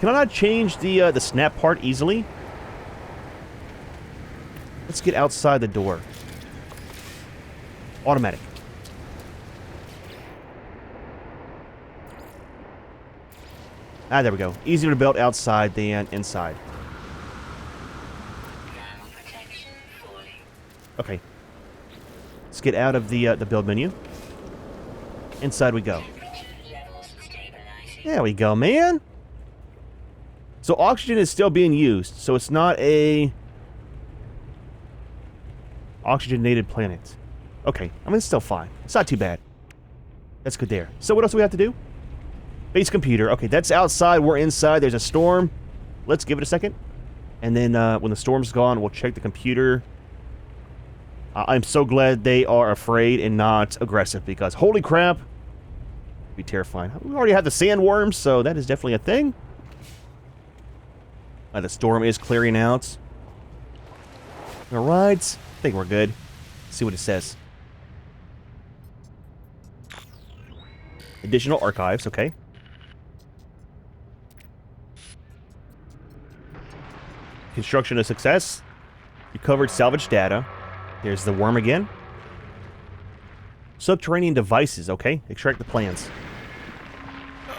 S1: Can I not change the snap part easily? Let's get outside the door. Automatic. Ah, there we go. Easier to build outside than inside.
S2: Thermal protection falling.
S1: Okay. Let's get out of the build menu. Inside we go.
S2: Temperature levels stabilizing.
S1: There we go, man. So oxygen is still being used. So it's not a oxygenated planet. Okay. I mean, it's still fine. It's not too bad. That's good there. So what else do we have to do? Base computer. Okay, that's outside. We're inside. There's a storm. Let's give it a second. And then when the storm's gone, we'll check the computer. I'm so glad they are afraid and not aggressive, because holy crap. It'd be terrifying. We already have the sandworms, so that is definitely a thing. The storm is clearing out. Alright. I think we're good. Let's see what it says. Additional archives, okay. Construction a success. Recovered salvage data. There's the worm again. Subterranean devices, okay. Extract the plans.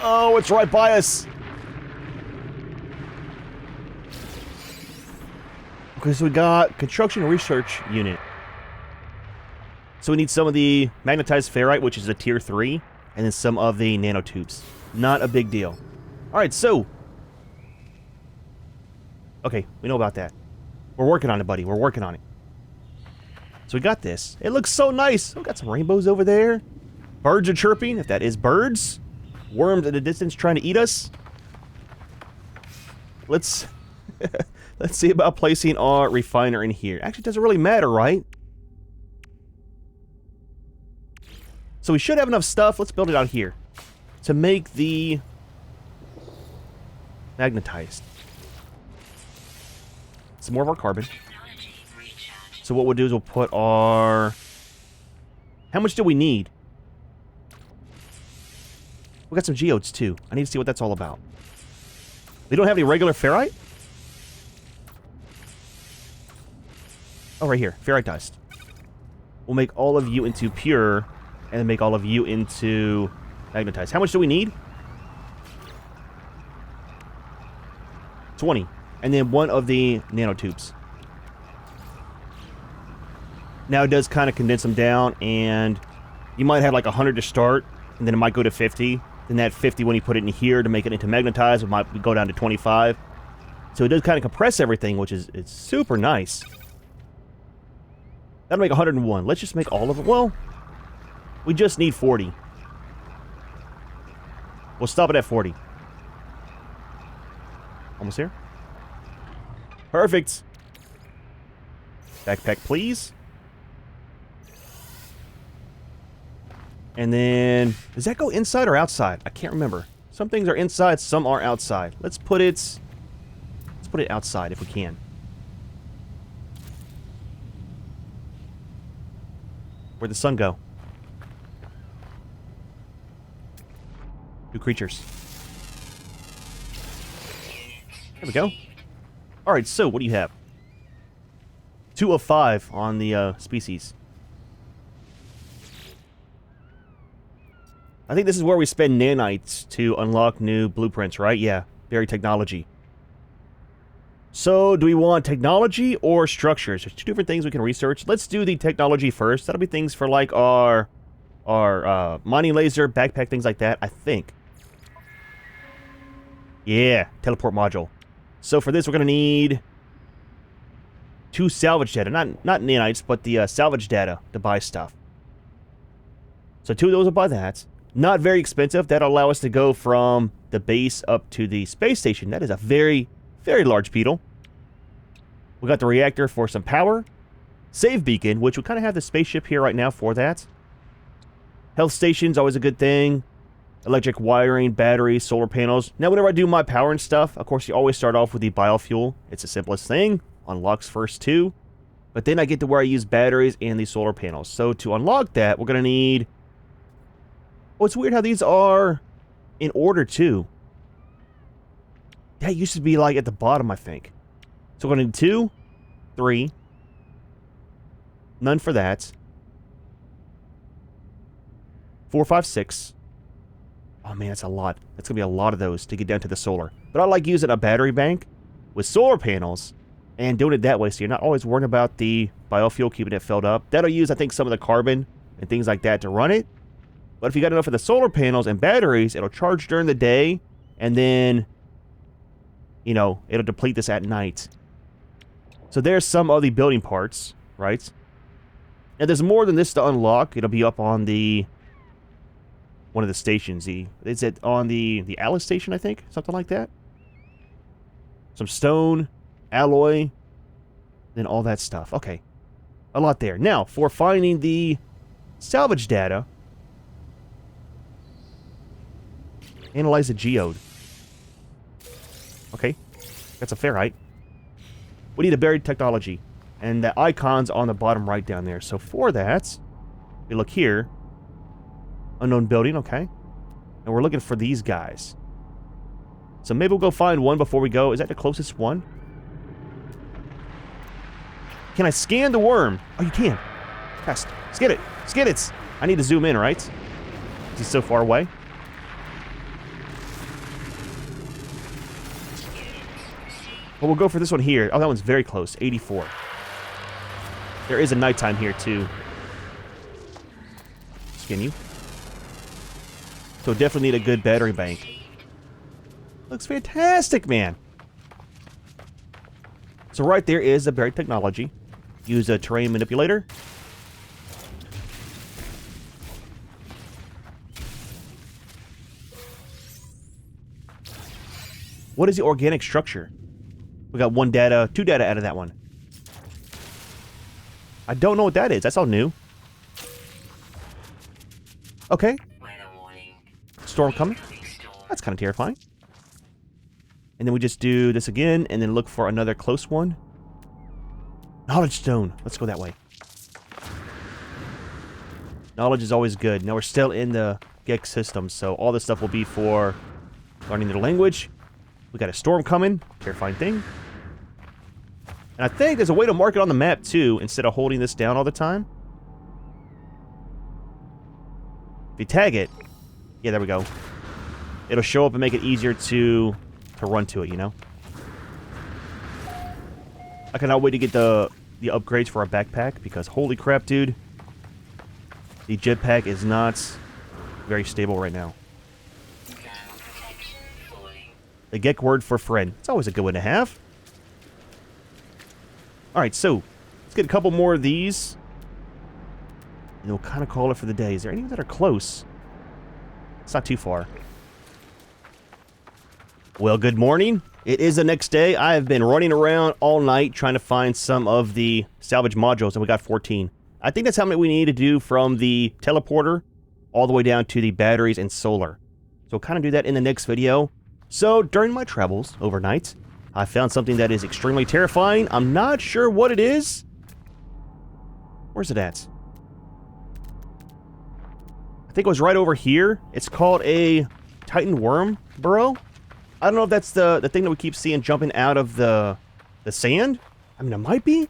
S1: Oh, it's right by us. Okay, so we got construction research unit. So we need some of the magnetized ferrite, which is a tier 3, and then some of the nanotubes. Not a big deal. Alright, so... Okay, we know about that. We're working on it, buddy. We're working on it. So we got this. It looks so nice. We got some rainbows over there. Birds are chirping, if that is birds. Worms at a distance trying to eat us. Let's... Let's see about placing our refiner in here. Actually, it doesn't really matter, right? So we should have enough stuff. Let's build it out here to make the magnetized. Some more of our carbon.
S2: Technology recharge.
S1: So what we'll do is we'll put our... How much do we need? We got some geodes too. I need to see what that's all about. We don't have any regular ferrite? Oh, right here. Ferrite dust. We'll make all of you into pure, and then make all of you into magnetized. How much do we need? 20. And then one of the nanotubes. Now it does kind of condense them down, and you might have like 100 to start, and then it might go to 50. Then that 50 when you put it in here to make it into magnetized, it might go down to 25. So it does kind of compress everything, which is it's super nice. That'll make 101. Let's just make all of it. Well, we just need 40. We'll stop it at 40. Almost here. Perfect. Backpack, please. And then, does that go inside or outside? I can't remember. Some things are inside, some are outside. Let's put it outside if we can. Where'd the sun go? Two creatures. There we go. Alright, so what do you have? 2 of 5 on the species. I think this is where we spend nanites to unlock new blueprints, right? Yeah, buried technology. So, do we want technology or structures? There's 2 different things we can research. Let's do the technology first. That'll be things for like our mining laser, backpack, things like that, I think. Yeah, teleport module. So for this, we're going to need 2 salvage data. Not nanites, but the salvage data to buy stuff. So 2 of those will buy that. Not very expensive. That'll allow us to go from the base up to the space station. That is a very, very large beetle. We got the reactor for some power. Save beacon, which we kind of have the spaceship here right now for that. Health station's always a good thing. Electric wiring, batteries, solar panels. Now, whenever I do my power and stuff, of course, you always start off with the biofuel. It's the simplest thing. Unlocks first 2. But then I get to where I use batteries and the solar panels. So to unlock that, we're going to need... Oh, it's weird how these are in order, too. That used to be, like, at the bottom, I think. So we're going to need 2, 3. None for that. 4, 5, 6. Oh, man, that's a lot. That's going to be a lot of those to get down to the solar. But I like using a battery bank with solar panels and doing it that way so you're not always worrying about the biofuel, keeping it filled up. That'll use, I think, some of the carbon and things like that to run it. But if you got enough of the solar panels and batteries, it'll charge during the day, and then, you know, it'll deplete this at night. So there's some of the building parts, right? And there's more than this to unlock. It'll be up on the... one of the stations. Is it on the Alice station, I think? Something like that? Some stone, alloy, then all that stuff. Okay. A lot there. Now, for finding the salvage data, analyze the geode. Okay. That's a ferrite. We need a buried technology. And the icon's on the bottom right down there. So for that, we look here. Unknown building, okay. And we're looking for these guys. So maybe we'll go find one before we go. Is that the closest one? Can I scan the worm? Oh, you can. Fast. Skid it. Skid it. I need to zoom in, right? He's so far away. Well, we'll go for this one here. Oh, that one's very close. 84. There is a nighttime here, too. Skin you. So definitely need a good battery bank. Looks fantastic, man. So right there is the buried technology. Use a terrain manipulator. What is the organic structure? We got 2 data out of that one. I don't know what that is. That's all new. Okay. Storm coming. That's kind of terrifying. And then we just do this again, and then look for another close one. Knowledge stone. Let's go that way. Knowledge is always good. Now we're still in the Gex system, so all this stuff will be for learning their language. We got a storm coming. Terrifying thing. And I think there's a way to mark it on the map, too, instead of holding this down all the time. If you tag it... Yeah, there we go. It'll show up and make it easier to run to it, you know? I cannot wait to get the upgrades for our backpack, because holy crap, dude. The jetpack is not very stable right now. The Geck word for friend. It's always a good one to have. Alright, so let's get a couple more of these. And we'll kind of call it for the day. Is there any that are close? It's not too far. Well, good morning. It is the next day. I have been running around all night trying to find some of the salvage modules, and we got 14. I think that's how many we need to do from the teleporter all the way down to the batteries and solar. So we'll kind of do that in the next video. So during my travels overnight, I found something that is extremely terrifying. I'm not sure what it is. Where's it at? I think it was right over here. It's called a Titan worm burrow. I don't know if that's the thing that we keep seeing jumping out of the sand. I mean, it might be.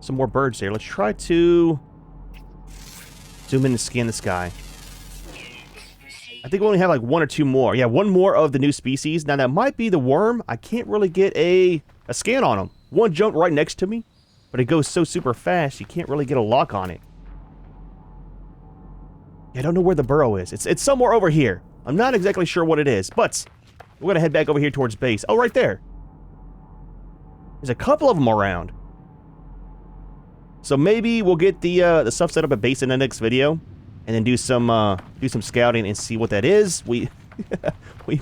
S1: Some more birds there. Let's try to zoom in and scan the sky. I think we only have like one or two more. Yeah, one more of the new species. Now, that might be the worm. I can't really get a scan on him. One jumped right next to me, but it goes so super fast, you can't really get a lock on it. I don't know where the burrow is. It's somewhere over here. I'm not exactly sure what it is, but we're going to head back over here towards base. Oh, right there. There's a couple of them around. So maybe we'll get the stuff set up at base in the next video, and then do some scouting and see what that is. We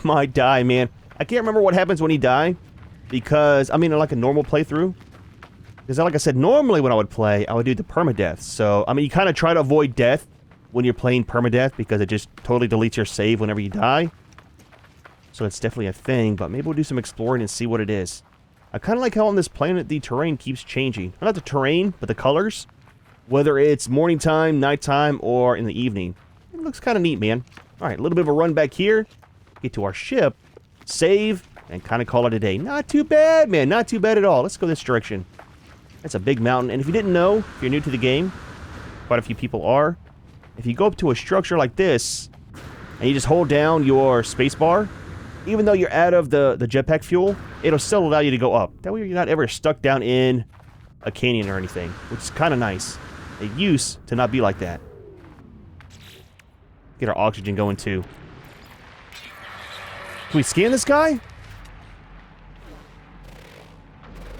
S1: might die, man. I can't remember what happens when you die, because I mean, like a normal playthrough. Because like I said, normally when I would play, I would do the permadeath. So I mean, you kind of try to avoid death when you're playing permadeath, because it just totally deletes your save whenever you die. So that's definitely a thing, but maybe we'll do some exploring and see what it is. I kind of like how on this planet the terrain keeps changing. Not the terrain, but the colors. Whether it's morning time, nighttime, or in the evening. It looks kind of neat, man. Alright, a little bit of a run back here. Get to our ship. Save. And kind of call it a day. Not too bad, man. Not too bad at all. Let's go this direction. That's a big mountain. And if you didn't know, if you're new to the game, quite a few people are. If you go up to a structure like this, and you just hold down your spacebar, even though you're out of the jetpack fuel, it'll still allow you to go up. That way you're not ever stuck down in a canyon or anything, which is kind of nice. It used to not be like that. Get our oxygen going too. Can we scan this guy?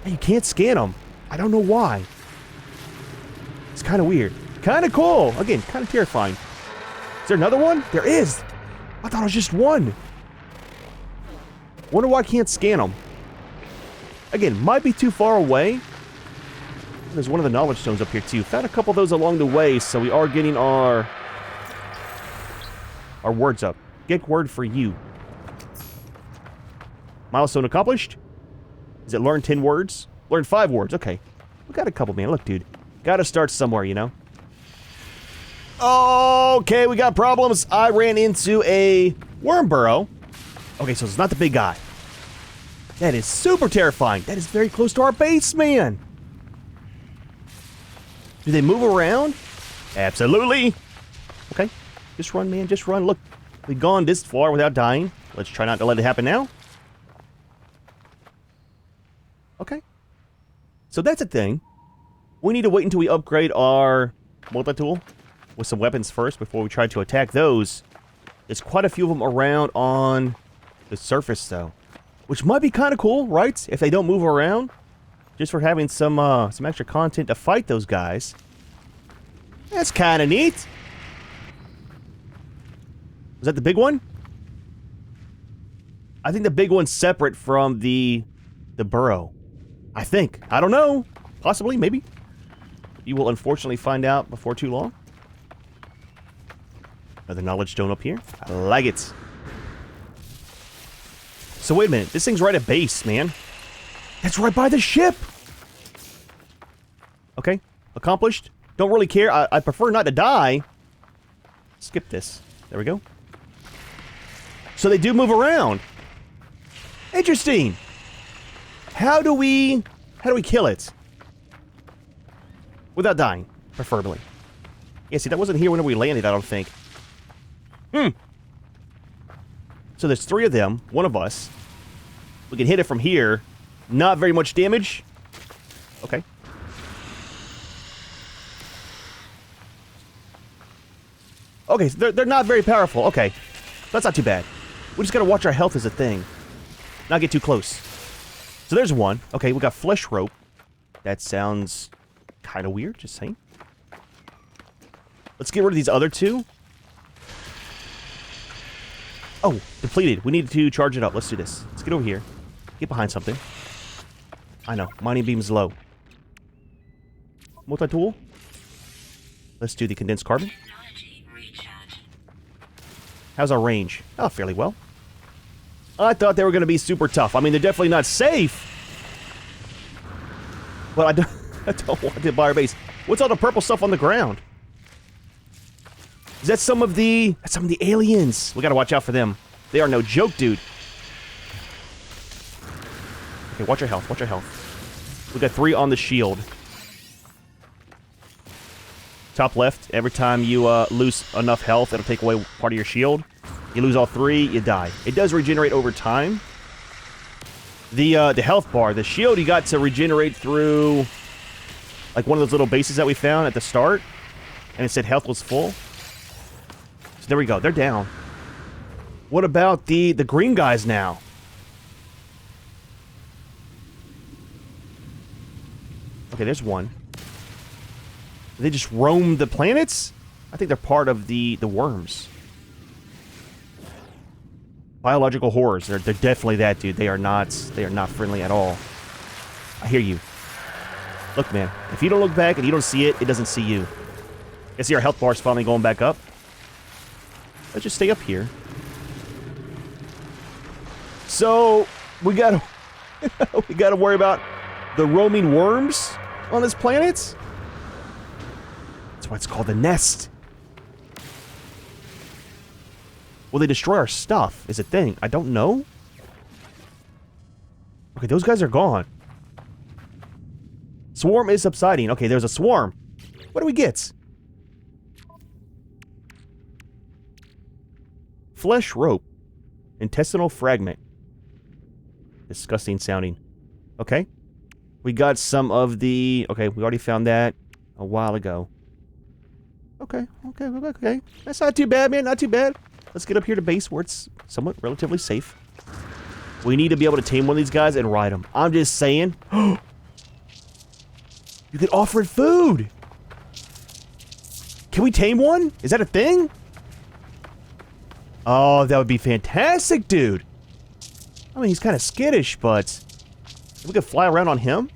S1: Hey, you can't scan him. I don't know why. It's kind of weird. Kind of cool. Again, kind of terrifying. Is there another one? There is. I thought it was just one. Wonder why I can't scan them. Again, might be too far away. There's one of the knowledge stones up here too. Found a couple of those along the way, so we are getting our words up. Get word for you. Milestone accomplished. Is it learn 10 words? Learn 5 words. Okay. We got a couple, man. Look, dude. Gotta start somewhere, you know? Okay, we got problems. I ran into a worm burrow. Okay, so it's not the big guy. That is super terrifying. That is very close to our base, man. Do they move around? Absolutely. Okay, just run, man. Just run. Look, we've gone this far without dying. Let's try not to let it happen now. Okay. So that's a thing. We need to wait until we upgrade our multi-tool with some weapons first before we try to attack those. There's quite a few of them around on the surface, though, which might be kind of cool, right? If they don't move around, just for having some extra content to fight those guys. That's kind of neat. Was that the big one? I think the big one's separate from the burrow. I think. I don't know. Possibly, maybe. You will unfortunately find out before too long. Another knowledge stone up here. I like it. So wait a minute. This thing's right at base, man. That's right by the ship. Okay. Accomplished. Don't really care. I prefer not to die. Skip this. There we go. So they do move around. Interesting. How do we kill it? Without dying, preferably. Yeah, see, that wasn't here when we landed, I don't think. So there's 3 of them, one of us. We can hit it from here. Not very much damage. Okay. Okay, so they're not very powerful. Okay. That's not too bad. We just gotta watch our health as a thing. Not get too close. So there's one. Okay, we got flesh rope. That sounds kind of weird, just saying. Let's get rid of these other two. Oh, depleted. We need to charge it up. Let's do this. Let's get over here. Get behind something. I know. Mining beam's low. Multi-tool. Let's do the condensed carbon. How's our range? Oh, fairly well. I thought they were going to be super tough. I mean, they're definitely not safe. But I don't want to buy our base. What's all the purple stuff on the ground? Is that some of the... That's some of the aliens. We got to watch out for them. They are no joke, dude. Okay, watch your health. Watch your health. We got 3 on the shield. Top left. Every time you lose enough health, it'll take away part of your shield. You lose all 3, you die. It does regenerate over time. The health bar, the shield, you got to regenerate through like one of those little bases that we found at the start, and it said health was full. So there we go. They're down. What about the green guys now? Okay, there's one. They just roam the planets? I think they're part of the worms. Biological horrors. They're definitely that, dude. They are not friendly at all. I hear you. Look, man. If you don't look back and you don't see it, it doesn't see you. I see our health bar's finally going back up. Let's just stay up here. So, we gotta worry about the roaming worms on this planet. That's why it's called the nest. Will they destroy our stuff? Is a thing. I don't know. Okay, those guys are gone. Swarm is subsiding. Okay, there's a swarm. What do we get? Flesh rope. Intestinal fragment. Disgusting sounding. Okay. We got some of the... Okay, we already found that a while ago. Okay. That's not too bad, man. Not too bad. Let's get up here to base where it's somewhat relatively safe. We need to be able to tame one of these guys and ride them. I'm just saying. You get offered food. Can we tame one? Is that a thing? Oh, that would be fantastic, dude. I mean, he's kind of skittish, but if we could fly around on him,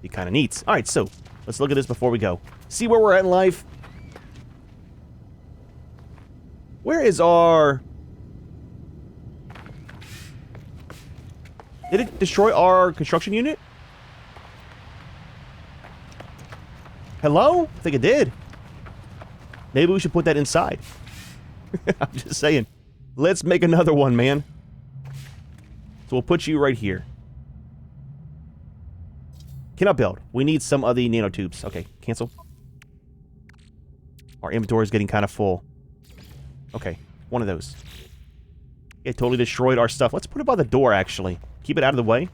S1: be kind of neat. All right, so let's look at this before we go. See where we're at in life. Where is our... Did it destroy our construction unit? Hello? I think it did. Maybe we should put that inside. I'm just saying. Let's make another one, man. So we'll put you right here. Cannot build. We need some of the nanotubes. Okay, cancel. Our inventory is getting kind of full. Okay, one of those. It totally destroyed our stuff. Let's put it by the door, actually. Keep it out of the way.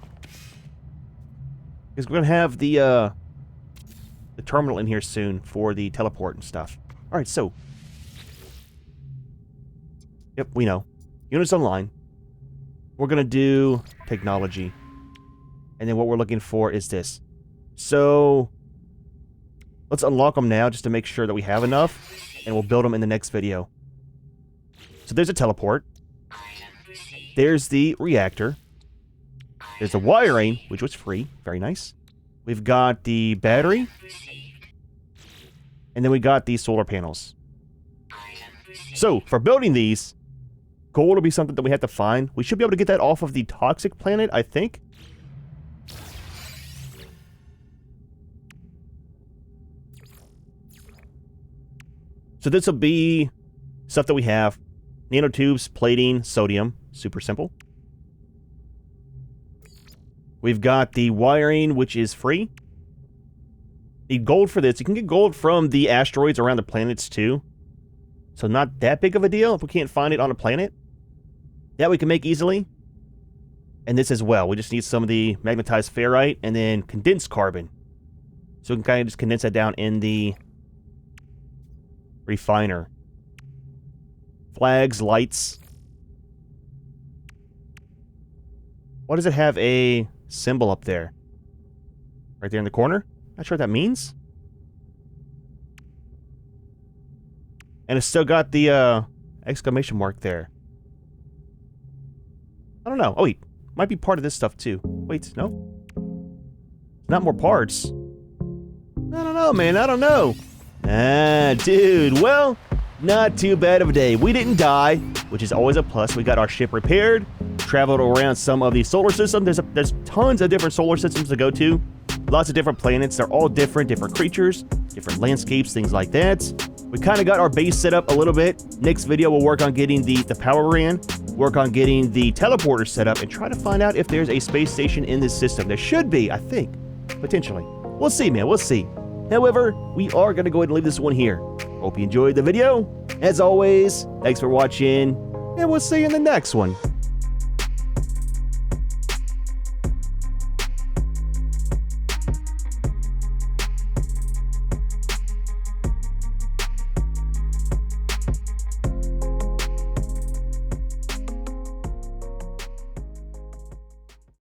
S1: Because we're going to have the terminal in here soon for the teleport and stuff. Alright, so. Yep, we know. Units online. We're going to do technology. And then what we're looking for is this. So, let's unlock them now just to make sure that we have enough. And we'll build them in the next video. So there's a teleport. There's the reactor. There's the wiring, which was free. Very nice. We've got the battery. And then we got these solar panels. So, for building these, gold will be something that we have to find. We should be able to get that off of the toxic planet, I think. So this will be stuff that we have. Nanotubes, plating, sodium. Super simple. We've got the wiring, which is free. Need gold for this. You can get gold from the asteroids around the planets, too. So not that big of a deal if we can't find it on a planet. That we can make easily. And this as well. We just need some of the magnetized ferrite and then condensed carbon. So we can kind of just condense that down in the refiner. Flags, lights. Why does it have a symbol up there? Right there in the corner? Not sure what that means. And it's still got the exclamation mark there. I don't know. Oh wait, might be part of this stuff too. Wait, no? Not more parts. I don't know, man. I don't know. Ah, dude. Well, not too bad of a day. We didn't die, which is always a plus. We got our ship repaired, traveled around some of the solar system. There's tons of different solar systems to go to. Lots of different planets. They're all different creatures, different landscapes, things like that. We kind of got our base set up a little bit. Next video, we'll work on getting the power ran, work on getting the teleporter set up, and try to find out if there's a space station in this system. There should be, I think, potentially. We'll see, man. We'll see. However, we are going to go ahead and leave this one here. Hope you enjoyed the video. As always, thanks for watching, and we'll see you in the next one.